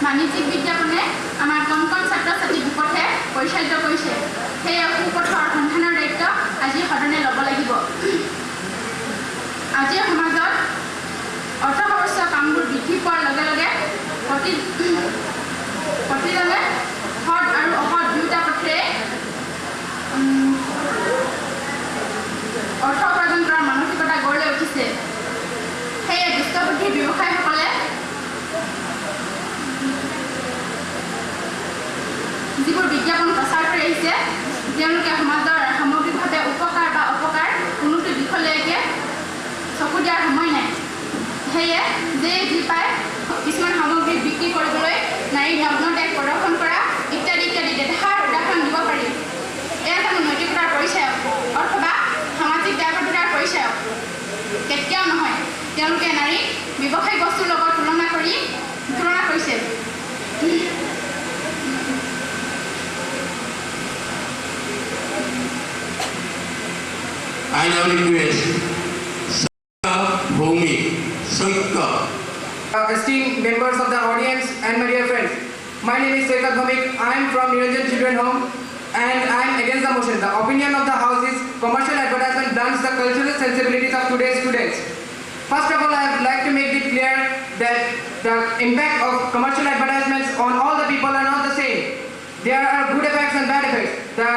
বাণিজ্যিক বিজ্ঞাপনে আমাৰ কণ কণ ছাত্ৰ ছাত্ৰীৰ বিপথে পৰিচালিত কৰিছে। সেই সুপথৰ সন্ধানৰ দায়িত্ব আজি সদনে ল'ব লাগিব। আজিৰ সমাজত অৰ্থখৰচ কামবোৰ বৃদ্ধি পোৱাৰ লগে লগে প্ৰতিজনে সৎ আৰু অসৎ দুয়োটা পথে বিজ্ঞাপন প্ৰচাৰ কৰি আহিছে তেওঁলোকে সমাজৰ সামগ্ৰিকভাৱে উপকাৰ বা অপকাৰ কোনোটো দিশলৈকে চকু দিয়াৰ সময় নাই সেয়ে যে যি পায় কিছুমান সামগ্ৰী বিক্ৰী কৰিবলৈ নাৰীৰ নগ্ন দেহ প্ৰদৰ্শন কৰা ইত্যাদি ইত্যাদি দেখাৰ উদাহৰণ দিব পাৰি এয়া কোনো নৈতিকতাৰ পৰিচয়ক অথবা সামাজিক দায়বদ্ধতাৰ পৰিচয়ক কেতিয়াও নহয় তেওঁলোকে নাৰীক ব্যৱসায়িক বস্তুৰ লগত তুলনা কৰিছে I now request Bhumi Saika. Esteemed members of the audience and my dear friends, my name is Saika Bhumik. I am from Niranjan Children Home and I am against the motion. The opinion of the house is commercial advertisement blunts the cultural sensibilities of today's students. First of all, I would like to make it clear that the impact of commercial advertisements on all the people are not the same. There are good effects and bad effects. The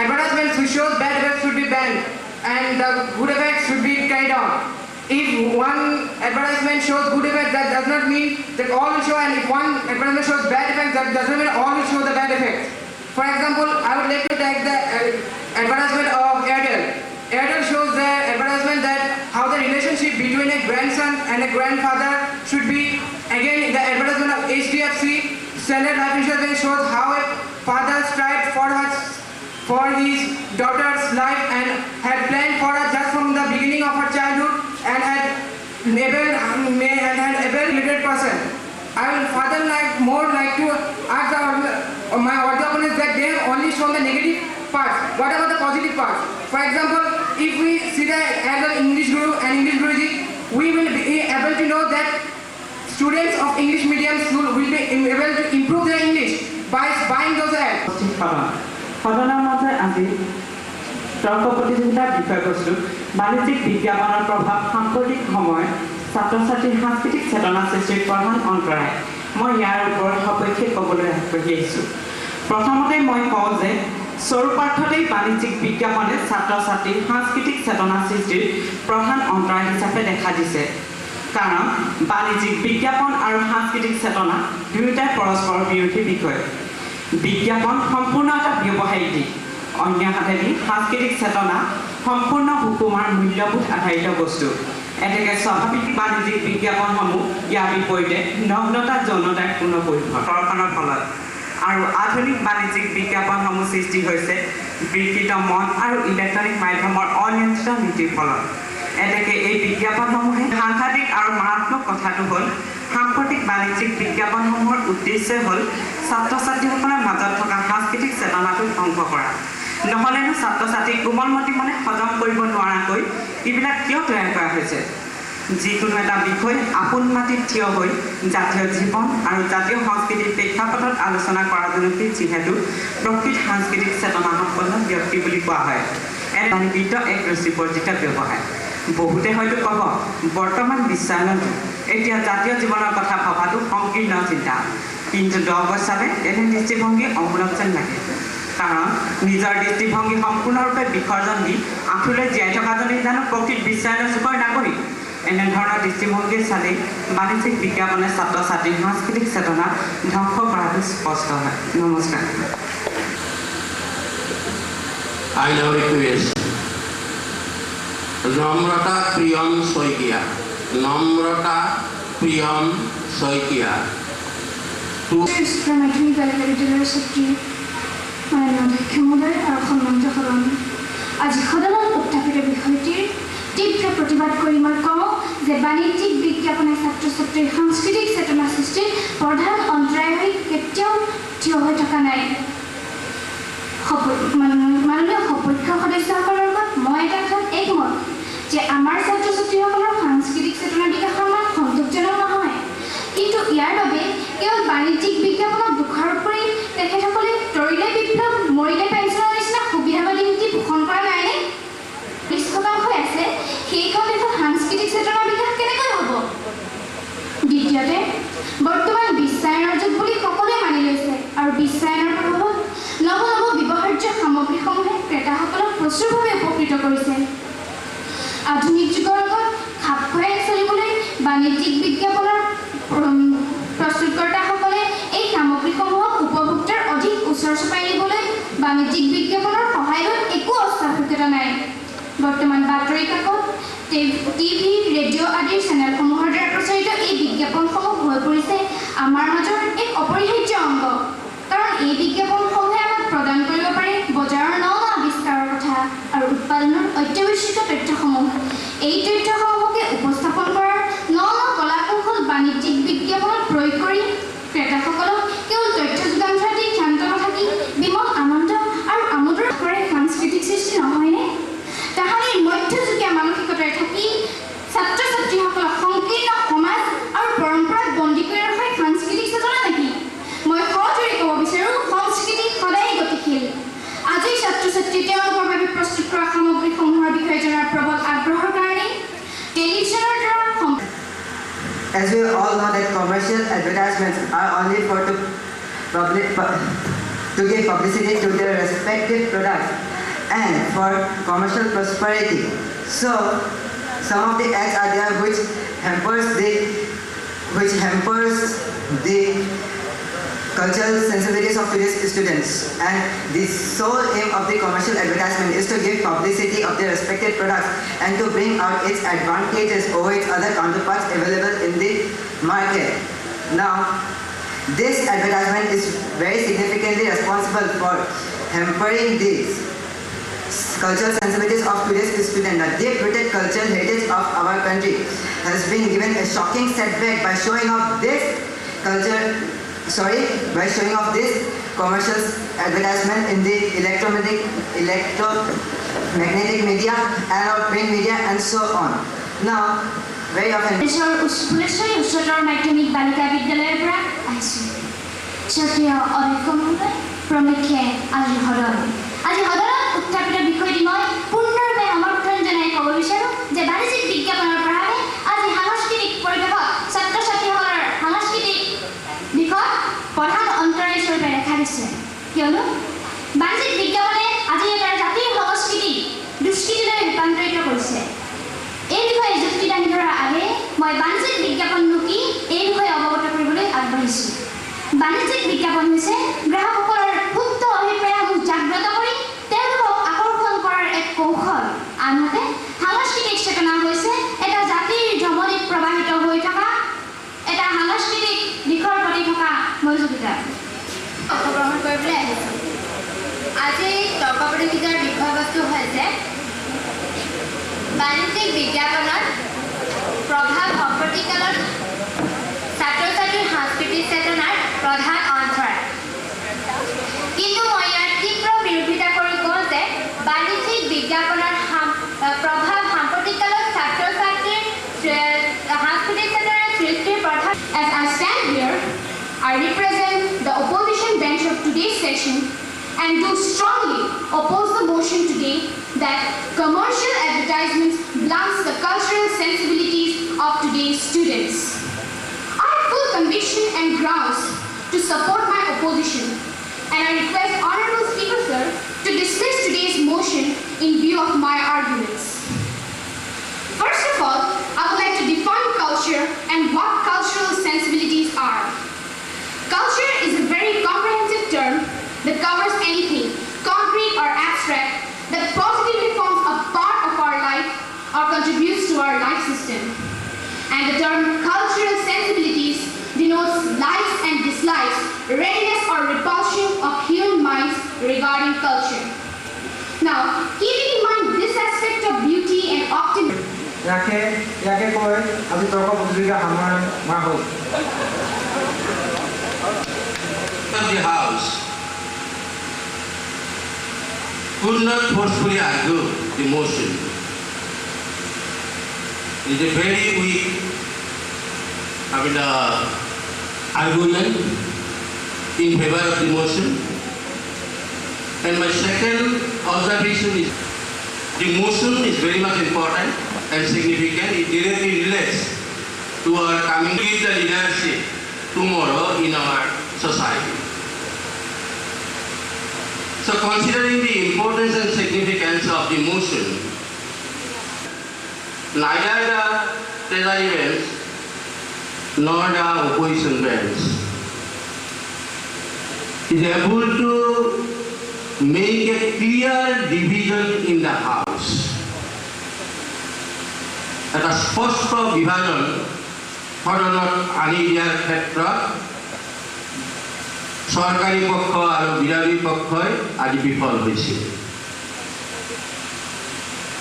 advertisements which shows bad effects should be banned and the good effects should be carried on. If one advertisement shows good effects, that does not mean that all will show, and if one advertisement shows bad effects, that does not mean all will show the bad effects. For example, I would like to take the advertisement of Airtel. Airtel shows the advertisement that how the relationship between a grandson and a grandfather should be. Again, the advertisement of HDFC Standard Life Insurance shows how a father strived for his daughter's life and had planned for her just from the beginning of her childhood and had able literate person. I will further like to ask my audio opponents that they have only shown the negative parts. What about the positive parts? For example, if we see that as an English Guru and English Guruji, we will be able to know that students of English medium school will be able to improve their English by buying those ads. সদনৰ মাজত আজি তৰ্ক প্ৰতিযোগিতাৰ বিষয়বস্তু বাণিজ্যিক বিজ্ঞাপনৰ প্ৰভাৱ সাম্প্ৰতিক সময়ত ছাত্ৰ ছাত্ৰীৰ সাংস্কৃতিক চেতনা সৃষ্টিৰ প্ৰধান অন্তৰায় মই ইয়াৰ ওপৰত সপক্ষে ক'বলৈ আগবাঢ়ি আহিছোঁ প্ৰথমতে মই কওঁ যে স্বৰূপাৰ্থতেই বাণিজ্যিক বিজ্ঞাপনে ছাত্ৰ ছাত্ৰীৰ সাংস্কৃতিক চেতনা সৃষ্টিৰ প্ৰধান অন্তৰায় হিচাপে দেখা দিছে কাৰণ বাণিজ্যিক বিজ্ঞাপন আৰু সাংস্কৃতিক চেতনা দুয়োটাই পৰস্পৰৰ বিৰোধী বিষয় বিজ্ঞাপন সম্পূৰ্ণ এটা ব্যৱসায়িক দিশ অন্যহাতেদি সাংস্কৃতিক চেতনা সম্পূৰ্ণ হুকুমাৰ মূল্যবোধ আধাৰিত বস্তু এতেকে স্বাভাৱিক বাণিজ্যিক বিজ্ঞাপনসমূহ ইয়াৰ বিপৰীতে নগ্নতা যৌনতাৰ পূৰ্ণ প্ৰদৰ্শনৰ ফলত আৰু আধুনিক বাণিজ্যিক বিজ্ঞাপনসমূহ সৃষ্টি হৈছে বিকৃত মন আৰু ইলেক্ট্ৰনিক মাধ্যমৰ অনিয়ন্ত্ৰিত নীতিৰ ফলত এতেকে এই বিজ্ঞাপনসমূহে সাংঘাতিক আৰু মাৰাত্মক কথাটো হ'ল সাম্প্ৰতিক বাণিজ্যিক বিজ্ঞাপনসমূহৰ উদ্দেশ্য হ'ল ছাত্ৰ ছাত্ৰীসকলৰ মাজত থকা সাংস্কৃতিক চেতনাটো ধ্বংস কৰা নহ'লেনো ছাত্ৰ ছাত্ৰীক কোমলমতি মনে হজম কৰিব নোৱাৰাকৈ এইবিলাক কিয় তৈয়াৰ কৰা হৈছে যিকোনো এটা বিষয় আপোন মাটিত থিয় হৈ জাতীয় জীৱন আৰু জাতীয় সংস্কৃতিৰ প্ৰেক্ষাপটত আলোচনা কৰাজনকে যিহেতু প্ৰকৃত সাংস্কৃতিক চেতনা সম্পন্ন ব্যক্তি বুলি কোৱা হয় এনিবিত এক ৰুচিবৰ্জিত ব্যৱহাৰ বহুতে হয়তো ক'ব বৰ্তমান বিশ্বায়নত এতিয়া জাতীয় জীৱনৰ কথা ভবাটো সংকীৰ্ণ চিন্তা কিন্তু 10 বছৰে এনে দৃষ্টিভংগী অমূলক যেন লাগে কাৰণ নিজৰ দৃষ্টিভংগী সম্পূৰ্ণৰূপে বিসৰ্জন দি আঁঠুলৈ জীয়াই থকাজনেই জানো প্ৰকৃত বিশ্বায়নৰ যুগৰ নাগৰিক এনেধৰণৰ দৃষ্টিভংগী চালেই বাণিজ্যিক বিজ্ঞাপনে ছাত্ৰ ছাত্ৰীৰ সাংস্কৃতিক চেতনা ধ্বংস কৰাটো স্পষ্ট হয় নমস্কাৰ I now request Namrata Priyam Soikia. Namrata Priyam Soikia. From my clinical University, my name is Kimoda Arkham. As a Hodalan Uttapita Bihoti, তীব্ৰ প্ৰতিবাদ কৰি মই কওঁ যে বাণিজ্যিক বিজ্ঞাপনে ছাত্ৰ ছাত্ৰীৰ সাংস্কৃতিক চেতনা সৃষ্টিৰ প্ৰধান অন্তৰায় হৈ কেতিয়াও থিয় হৈ থকা নাই মাননীয় সপক্ষ সদস্যসকলৰ লগত মই এটা কথাত একমত যে আমাৰ ছাত্ৰ ছাত্ৰীসকলৰ সাংস্কৃতিক চেতনা বিকাশৰ মান সন্তোষজনক নহয় কিন্তু ইয়াৰ বাবে কেৱল বাণিজ্যিক বিজ্ঞাপনক দোষাৰোপ কৰি তেখেতসকলে তৰিলে বিপ্লৱ মৰিলে পেঞ্চনৰ নিচিনা সুবিধাবাদী নীতি পোষণ কৰা নাইনে 20% আছে সেইখন দেশত সাংস্কৃতিক চেতনা বিকাশ কেনেকৈ হ'ব দ্বিতীয়তে বৰ্তমান বিশ্বায়নৰ যুগ বুলি সকলোৱে মানি লৈছে আৰু বিশ্বায়নৰ প্ৰভাৱত নৱ ব্যৱহাৰ্য সামগ্ৰীসমূহে ক্ৰেতাসকলক প্ৰচুৰভাৱে উপকৃত কৰিছে আধুনিক যুগৰ লগত খাপ খুৱাই চলিবলৈ বাণিজ্যিক বিজ্ঞাপনৰ প্ৰস্তুতকৰ্তাসকলে এই সামগ্ৰীসমূহক উপভোক্তাৰ অধিক ওচৰ চপাই নিবলৈ বৰ্তমান বাতৰি কাকত, টিভি, ৰেডিঅ' আদিৰ চেনেলসমূহৰ দ্বাৰা প্ৰচাৰিত এই বিজ্ঞাপনসমূহ হৈ পৰিছে আমাৰ মাজৰ এক অপৰিহাৰ্য অংগ। কাৰণ এই বিজ্ঞাপনসমূহে আমাক প্ৰদান কৰিব পাৰে বজাৰৰ ন আৱিষ্কাৰৰ কথা আৰু উৎপাদনৰ অত্যাৱশ্যকীয় তথ্যসমূহ। এই তথ্যসমূহকে উপস্থাপন কৰাৰ ন কলা কৌশল বাণিজ্যিক বিজ্ঞাপনত প্ৰয়োগ কৰি ক্ৰেতাসকলক কেৱল তথ্য যোগান ধৰাতেই ক্ষান্ত নাথাকি বিমল আনন্দ আৰু আমোদৰ কৰে সাংস্কৃতিক সৃষ্টি নহয়নে? তাহানিৰ মধ্যযুগীয় মানসিকতাৰে থাকি ছাত্ৰ ছাত্ৰীসকলক সংকীৰ্ণ সমাজ আৰু পৰম্পৰাত বন্দী কৰি ৰখা সাংস্কৃতিক চেতনা নেকি? মই সজোৰে ক'ব বিচাৰোঁ, সংস্কৃতি সদায় গতিশীল। আজি ছাত্ৰ ছাত্ৰী তেওঁলোকৰ বাবে প্ৰস্তুত কৰা সামগ্ৰীসমূহৰ বিষয়ে জনাৰ প্ৰবল আগ্ৰহৰ কাৰণে টেলিভিছনৰ দ্বাৰা As we all know that commercial advertisements are only for to give publicity to their respective products and for commercial prosperity. So some of the ads are there which hampers the cultural sensibilities of today's students, and the sole aim of the commercial advertisement is to give publicity of their respective products and to bring out its advantages over its other counterparts available in the market. Now, this advertisement is very significantly responsible for hampering these cultural sensibilities of today's students. The deep-rooted cultural heritage of our country has been given a shocking setback by showing off this commercial advertisement in the electromagnetic media and our print media and so on. Now, very often Phuleswari উচ্চতৰ মাধ্যমিক বালিকা বিদ্যালয়ৰ পৰা আহিছোঁ। স্বকীয় অধ্যক্ষ মহোদয়, প্ৰমুখ্যে আজি সদনত উত্থাপিত বিষয়টি মই পূৰ্ণৰূপে সমৰ্থন জনাই ক'ব বিচাৰোঁ যে বাণিজ্যিক বিজ্ঞাপনৰ প্ৰভাৱে আজি সাংস্কৃতিক পৰিৱেশত ছাত্ৰ ছাত্ৰীসকলৰ সাংস্কৃতিক দিশত প্ৰধান অন্তৰায় স্বৰূপে দেখা দিছে। কিয়নো বাণিজ্যিক বিজ্ঞাপনে আজি এটা জাতিৰ সংস্কৃতি দুষ্কৃতিলৈ ৰূপান্তৰিত কৰিছে। এই বিষয়ে যুক্তি দাঙি ধৰাৰ আগেয়ে মই বাণিজ্যিক বিজ্ঞাপননো কি এই বিষয়ে অৱগত কৰিবলৈ আগবাঢ়িছোঁ। বাণিজ্যিক বিজ্ঞাপন হৈছে গ্ৰাহকসকলৰ সুপ্ত অভিপ্ৰায়সমূহ জাগ্ৰত কৰি তেওঁলোকক আকৰ্ষণ কৰাৰ এক কৌশল। আনহাতে সাংস্কৃতিক চেতনা হৈছে এটা জাতিৰ ধমনীত প্ৰবাহিত হৈ থকা এটা সাংস্কৃতিক দিশৰ প্ৰতি থকা মনোযোগিতা। অংশগ্ৰহণ কৰিবলৈ আহিছোঁ। আজি তৰ্ক প্ৰতিযোগিতাৰ বিষয়বস্তু হৈছে বাণিজ্যিক বিজ্ঞাপনত প্ৰভাৱ সম্প্ৰতিকালত ছাত্ৰ ছাত্ৰীৰ সাংস্কৃতিক চেতনাৰ প্ৰধান অন্তৰায়। কিন্তু মই ইয়াৰ তীব্ৰ বিৰোধিতা কৰি কওঁ যে বাণিজ্যিক বিজ্ঞাপনৰ প্ৰভাৱ সাম্প্ৰতিককালত ছাত্ৰ ছাত্ৰীৰ সাংস্কৃতিক চেতনাৰ সৃষ্টিৰ প্ৰধান। As I stand here, I represent the opposition bench of today's session and do strongly oppose the motion today that commercial advertisements blunts the cultural sensibilities of today's students. I have full conviction and grounds to support my opposition, and I request Honorable Speaker Sir to dismiss today's motion in view of my arguments. First of all, I would like to define culture and what cultural sensibilities are. Culture is a very comprehensive term that covers anything, concrete or abstract, that positively forms a part of our life or contributes to our life system. And the term cultural sensibilities denotes likes and dislikes, readiness or repulsion of human minds regarding culture. Now, keeping in mind this aspect of beauty and optimism, ইয়াকে কৈ আজি তৰ্ক প্ৰতিযোগিতা সামৰণি মৰা হ'ল। The house could not forcefully argue the motion. It is a very weak argument in favor of the motion. And my second observation is the motion is very much important and significant. It directly relates to our coming to the leadership tomorrow in our society. So considering the importance and significance of the motion, neither the treasury bench nor the opposition bench is able to make a clear division in the house এটা স্পষ্ট বিভাজন সদনত আনি দিয়াৰ ক্ষেত্ৰত চৰকাৰী পক্ষ আৰু বিৰোধী পক্ষই আজি বিফল হৈছিল।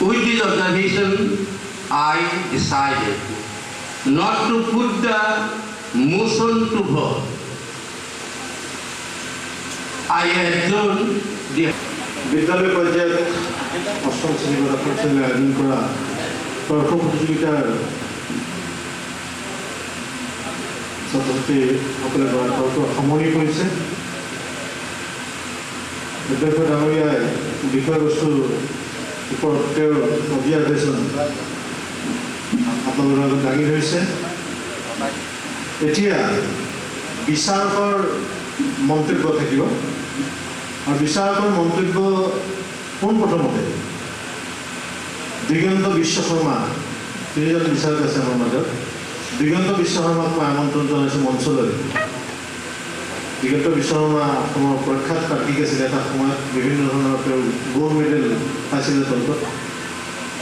With this observation, I decided not to put the motion to vote. I adjourned the বিদ্যালয় পর্যায়ত অষ্টম শ্রেণী বা দশম শ্ৰেণীৰ আয়োজন কৰা তৰ্ক প্ৰতিযোগিতাৰ ছাত্ৰ ছাত্ৰীসকলে কৰা তৰ্ক সামৰণি কৰিছে। অধ্যক্ষ ডাঙৰীয়াই বিষয়বস্তুৰ ওপৰত তেওঁৰ অভিয়াদেশন আপোনালোকৰ আগত দাঙি ধৰিছে। এতিয়া বিচাৰকৰ মন্তব্য থাকিব আৰু বিচাৰকৰ মন্তব্য পোনপ্ৰথমতে দিগন্ত বিশ্ব শৰ্মা, তিনিজন বিচাৰক আছে আমাৰ মাজত। দিগন্ত বিশ্ব শৰ্মাক মই আমন্ত্ৰণ জনাইছোঁ মঞ্চলৈ। দিগন্ত বিশ্ব শৰ্মা অসমৰ প্ৰখ্যাত প্ৰাৰ্থিক আছিলে। এটা সময়ত বিভিন্ন ধৰণৰ তেওঁ গ'ল্ড মেডেল পাইছিলে তৰ্কত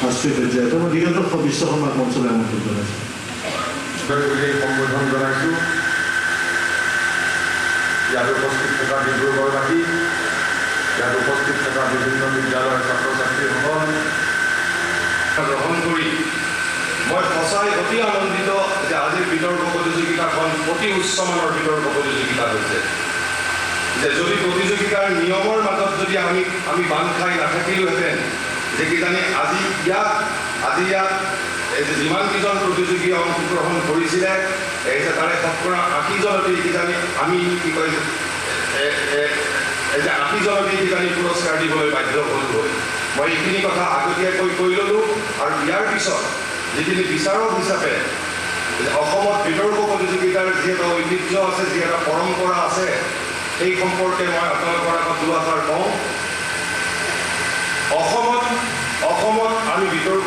ৰাষ্ট্ৰীয় পৰ্যায়ত। মই দিগন্ত বিশ্ব শৰ্মাক মঞ্চলৈ আমন্ত্ৰণ জনাইছোঁ। সম্বোধন জনাইছোঁ। ইয়াত উপস্থিত থকা ডিব্ৰুগড়বাসী, ইয়াত উপস্থিত থকা বিভিন্ন বিদ্যালয়ৰ ছাত্ৰ ছাত্ৰীসকল গ্ৰহণ কৰি মই সঁচাই অতি আনন্দিত যে আজিৰ বিতৰ্ক প্ৰতিযোগিতাখন অতি উচ্চমানৰ বিতৰ্ক প্ৰতিযোগিতা হৈছে। যে যদি প্ৰতিযোগিতাৰ নিয়মৰ মাজত যদি আমি বান্ধ খাই নাথাকিলোহেঁতেন, যে কিজানি আজি ইয়াত যিমানকেইজন প্ৰতিযোগী অংশগ্ৰহণ কৰিছিলে তাৰে শতকৰা 80জনতেই কিজানি আমি কি কয় যে 80জনতেই কিজানি পুৰস্কাৰ দিবলৈ বাধ্য হ'লো। মই এইখিনি কথা আগতীয়াকৈ কৈ ল'লোঁ। আৰু ইয়াৰ পিছত যিখিনি বিচাৰক হিচাপে অসমত বিতৰ্ক প্ৰতিযোগিতাৰ যি এটা ঐতিহ্য আছে, যি এটা পৰম্পৰা আছে, সেই সম্পৰ্কে মই আপোনালোকৰ আগত দুআষাৰ কওঁ। অসমত আমি বিতৰ্ক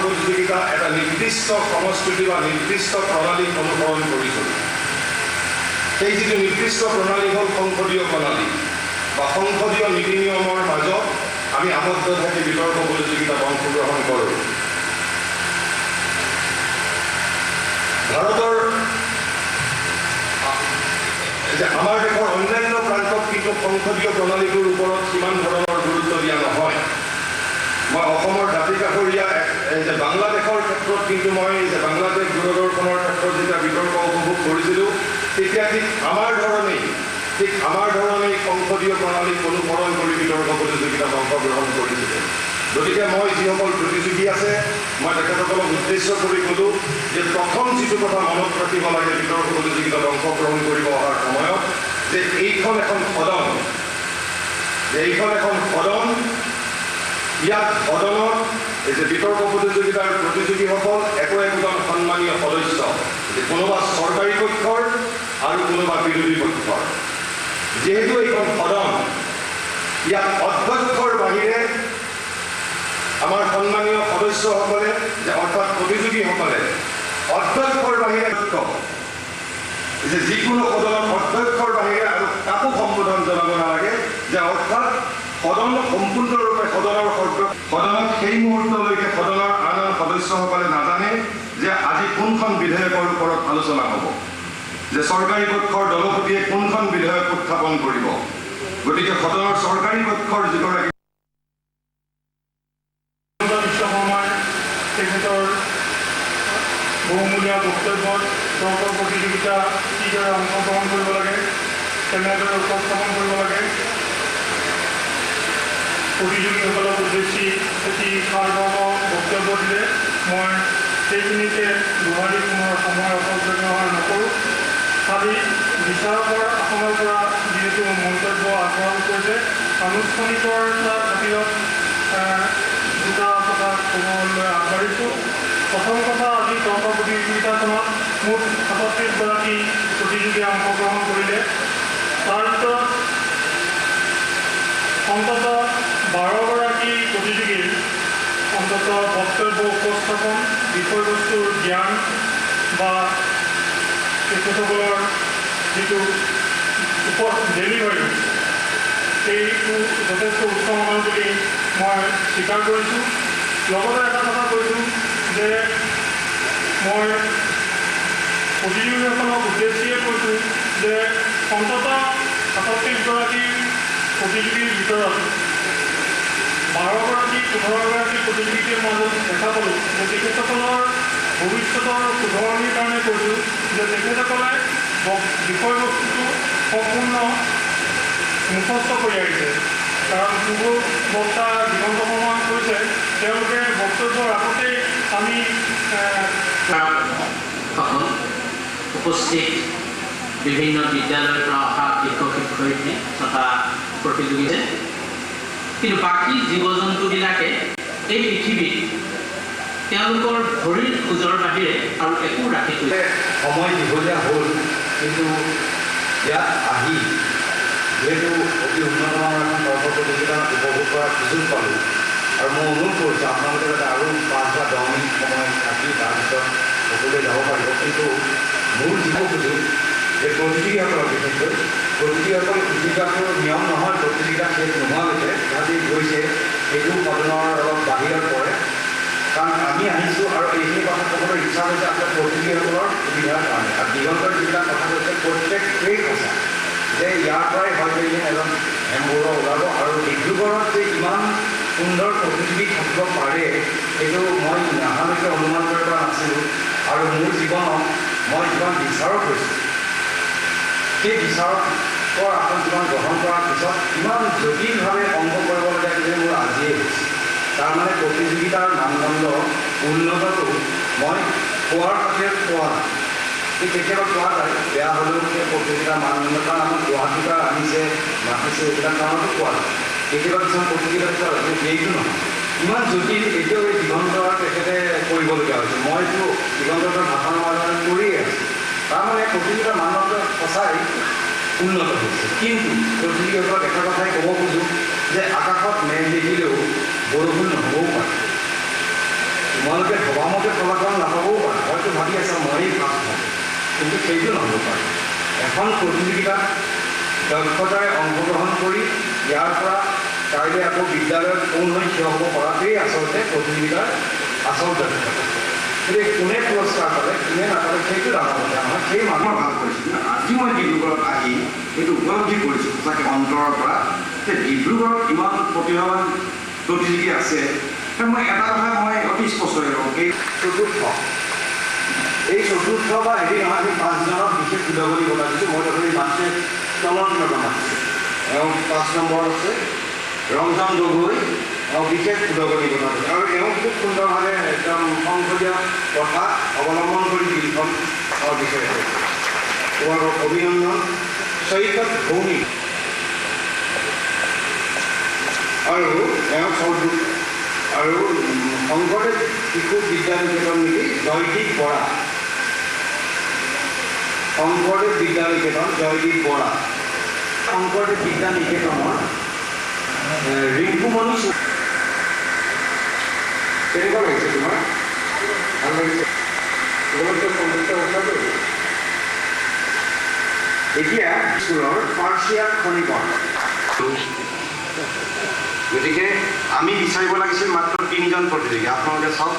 প্ৰতিযোগিতা এটা নিৰ্দিষ্ট সংস্কৃতি বা নিৰ্দিষ্ট প্ৰণালীক অনুসৰণ কৰিছোঁ। সেই যিটো নিৰ্দিষ্ট প্ৰণালী হ'ল সংসদীয় প্ৰণালী বা সংসদীয় নীতি নিয়মৰ মাজত আমি আবদ্ধ থাকি বিতৰ্ক প্ৰতিযোগিতাত অংশগ্ৰহণ কৰোঁ। আমাৰ দেশৰ অন্যান্য প্ৰান্তত কিন্তু সংসদীয় প্ৰণালীটোৰ ওপৰত সিমান ধৰণৰ গুৰুত্ব দিয়া নহয়। মই অসমৰ দাঁতিকাষৰীয়া যে বাংলাদেশৰ ক্ষেত্ৰত কিন্তু মই যে বাংলাদেশ দূৰদৰ্শনৰ ক্ষেত্ৰত যেতিয়া বিতৰ্ক উপভোগ কৰিছিলোঁ, তেতিয়া ঠিক আমাৰ ধৰণেই সংসদীয় প্ৰণালীক অনুসৰণ কৰি বিতৰ্ক প্ৰতিযোগিতাত অংশগ্ৰহণ কৰিছিলে। গতিকে মই যিসকল প্ৰতিযোগী আছে, মই তেখেতসকলক উদ্দেশ্য কৰি ক'লোঁ যে প্ৰথম যিটো কথা মনত ৰাখিব লাগে বিতৰ্ক প্ৰতিযোগিতাত অংশগ্ৰহণ কৰিব অহাৰ সময়ত, যে এইখন এখন সদন, ইয়াত সদনত এই যে বিতৰ্ক প্ৰতিযোগিতাৰ প্ৰতিযোগীসকল একোজন সন্মানীয় সদস্য, কোনোবা চৰকাৰী পক্ষৰ আৰু কোনোবা বিৰোধী পক্ষৰ। যিহেতু এইখন সদন, ইয়াত অধ্যক্ষৰ বাহিৰে আমাৰ সন্মানীয় সদস্যসকলে অৰ্থাৎ প্ৰতিযোগীসকলে অধ্যক্ষৰ বাহিৰে যে যিকোনো সদনত অধ্যক্ষৰ বাহিৰে আৰু কাকো সম্বোধন জনাব নালাগে, যে অৰ্থাৎ সদন সম্পূৰ্ণৰূপে সদনত সেই মুহূৰ্তলৈকে সদনৰ আন সদস্যসকলে নাজানে যে আজি কোনখন বিধেয়কৰ ওপৰত আলোচনা হ'ব, যে চৰকাৰী পক্ষৰ দলপতিয়ে কোনখন বিধেয়ক উত্থাপন কৰিব। গতিকে সদনৰ চৰকাৰী পক্ষৰ যিগৰাকী তেখেতৰ বহুমূলীয়া বক্তব্যত তৰ্ক প্ৰতিযোগিতা কিদৰে অংশগ্ৰহণ কৰিব লাগে, কেনেদৰে উপস্থাপন কৰিব লাগে, প্ৰতিযোগীসকলক উদ্দেশ্যি এটি সাৰমৰ্ম বক্তব্য দিলে। মই সেইখিনিতে দুহাৰী পুনৰ সময় অপব্যৱহাৰ নকৰোঁ। খালি বিচাৰকৰ আসনৰ পৰা যিহেতু মন্তব্য আগবঢ়াব কৰিছে, আনুষ্ঠানিকতা খাতিৰত দুটা কথা ক'বলৈ আগবাঢ়িছোঁ। প্ৰথম কথা, আজি তৰ্ক প্ৰতিযোগিতাখনত মুঠ 37গৰাকী প্ৰতিযোগীয়ে অংশগ্ৰহণ কৰিলে। তাৰ ভিতৰত অন্ততঃ 12গৰাকী প্ৰতিযোগীৰ বক্তব্য উপস্থাপন, বিষয়বস্তুৰ জ্ঞান বা তেখেতসকলৰ যিটো ডেলিভাৰী, সেইটো যথেষ্ট উচ্চমানৰ বুলি মই স্বীকাৰ কৰিছোঁ। লগতে এটা কথা কৈছোঁ যে মই প্ৰতিযোগীসকলক উদ্দেশ্যিয়ে কৈছোঁ যে অন্ততঃ 37গৰাকী প্ৰতিযোগীৰ ভিতৰত 12গৰাকী 15গৰাকী প্ৰতিযোগীৰ মাজত দেখা পালোঁ যে তেখেতসকলৰ ভৱিষ্যতৰ শুধৰণিৰ কাৰণে কৈছোঁ যে তেখেতসকলে বিষয়বস্তুটো সম্পূৰ্ণ মুখস্থ কৰি আহিছে। কাৰণ পূৰ্ব বক্তা দিগন্ত শৰ্মাই কৈছে তেওঁলোকে বক্তব্যৰ আগতেই আমি উপস্থিত বিভিন্ন বিদ্যালয়ৰ পৰা অহা শিক্ষক শিক্ষয়িত্ৰী তথা প্ৰতিযোগী কিন্তু বাকী জীৱ জন্তুবিলাকে এই পৃথিৱীত তেওঁলোকৰ ভৰিৰ খোজৰ বাহিৰে আৰু একো ৰাখি থৈছে। সময় দীঘলীয়া হ'ল, কিন্তু ইয়াত আহি যিহেতু অতি উন্নতমানৰ এখন তৰ্ক প্ৰতিযোগিতা উপভোগ কৰাৰ সুযোগ পালোঁ আৰু মই অনুৰোধ কৰিছোঁ আপোনালোকে যাতে আৰু 5 বা 10 মিনিট সময় থাকি তাৰপিছত সকলোৱে যাব পাৰিব। কিন্তু মোৰ যিটো সুযোগ যে প্ৰতিযোগীসকলক বিশেষকৈ প্ৰতিযোগীসকল প্ৰতিযোগিতাটোৰ নিয়ম নহয়, প্ৰতিযোগিতা শেষ নোহোৱালৈকে সিহঁতি গৈছে সেইটো সদনৰ অলপ বাহিৰত পৰে। কাৰণ আমি আহিছোঁ আৰু এইখিনি কথা ক'বলৈ ইচ্ছা হৈছে আপোনাৰ প্ৰতিযোগীসকলৰ সুবিধাৰ কাৰণে। আৰু দিগন্তৰ যিবিলাক কথা কৈছে প্ৰত্যেকেই সঁচা যে ইয়াৰ পৰাই হয়তো এজন এম্বুৰ ওলাব আৰু ডিব্ৰুগড়ত যে ইমান সুন্দৰ প্ৰতিযোগী থাকিব পাৰে সেইটো মই নাহালৈকে অনুমান কৰিব পৰা নাছিলোঁ। আৰু মোৰ জীৱনত মই যিমান বিচাৰত হৈছোঁ সেই বিচাৰকৰ আসন জীৱন গ্ৰহণ কৰাৰ পিছত ইমান জটিলভাৱে অংক কৰিবলগীয়া কিন্তু মোৰ আজিয়েই হৈছে। তাৰমানে প্ৰতিযোগিতাৰ মানদণ্ড উন্নতটো মই পোৱাৰ খাতিৰত পোৱা নাই। ঠিক কেতিয়াবা পোৱা যায় বেয়া হ'লেও সেই প্ৰতিযোগিতাৰ মানদণ্ড কাৰণ আমাৰ গুৱাহাটীৰ পৰা আনিছে মাতিছে এইবিলাক কাৰণতো পোৱা যায়। কেতিয়াবা কিছুমান প্ৰতিযোগিতা সেইটো নহয় ইমান জটিল এতিয়াও এই দিগন্তৰ তেখেতে কৰিবলগীয়া হৈছে। মইতো দিগন্তৰ ভাষণৰ মাজতে কৰিয়ে আছোঁ। তাৰমানে প্ৰতিযোগিতাৰ মানদণ্ড সঁচাই উন্নত হৈছে। কিন্তু প্ৰতিযোগীসকলক এটা কথাই ক'ব খোজোঁ যে আকাশত মেঘ দেখিলেও বৰষুণ নহ'বও পাৰে। তোমালোকে ভবামতে ফলাফল নাপাবও পাৰে, হয়তো ভাবি আছে ময়েই ফাৰ্ষ্ট হ'ম, কিন্তু সেইটো নহ'ব পাৰে। এখন প্ৰতিযোগিতাত দক্ষতাৰে অংশগ্ৰহণ কৰি ইয়াৰ পৰা কাইলৈ আকৌ বিদ্যালয়ত পূৰ্ণ থিয় হ'ব পৰাটোৱেই আচলতে প্ৰতিযোগিতাৰ আচল দক্ষতা। গতিকে কোনে পুৰস্কাৰ পালে কোনে নাপালে সেইটো ডাঙৰ কথা নহয়, সেই মানুহ ভাল কৰিছোঁ। আজি মই ডিব্ৰুগড়ত আহি সেইটো উপলব্ধি কৰিছোঁ সঁচাকৈ অন্তৰৰ পৰা যে ডিব্ৰুগড়ত ইমান প্ৰতিভাৱান প্ৰতিযোগী আছে। মই এটা কথা মই অতি স্পষ্ট হৈ লওঁ এই চতুৰ্থ বা হেৰি নহয় আমি 5জনক বিশেষ উদগনি বনাই দিছোঁ। মই তথাপি মাছে তলত মাতিছোঁ। এওঁ 5 নম্বৰত আছে ৰঞ্জন গগৈ, এওঁ বিশেষ উদগনি বনাই দিছোঁ আৰু এওঁ খুব সুন্দৰভাৱে একদম সংসদীয় কথা অৱলম্বন কৰি বিলখন বিচাৰিছে। তোমালোকক অভিনন্দন। চৈকত ভৌমিক আৰু এওঁ চৌধুৰী আৰু শংকৰদেৱ শিশু বিদ্যা নিকেতন নেকি জয়দীপ বৰা, শংকৰদেৱ বিদ্যা নিকেতন জয়দীপ বৰা, শংকৰদেৱ বিদ্যা নিকেতনৰ ৰিংকুমণি। কেনেকুৱা লাগিছে তোমাৰ? ভাল লাগিছে? তোমালোকে সন্তুষ্ট হৈছাতো? এতিয়া স্কুলৰ পাৰ্চিয়া খনিকৰ। গতিকে আমি বিচাৰিব লাগিছিল মাত্ৰ 3জন প্ৰতিযোগী। আপোনালোকে চাওক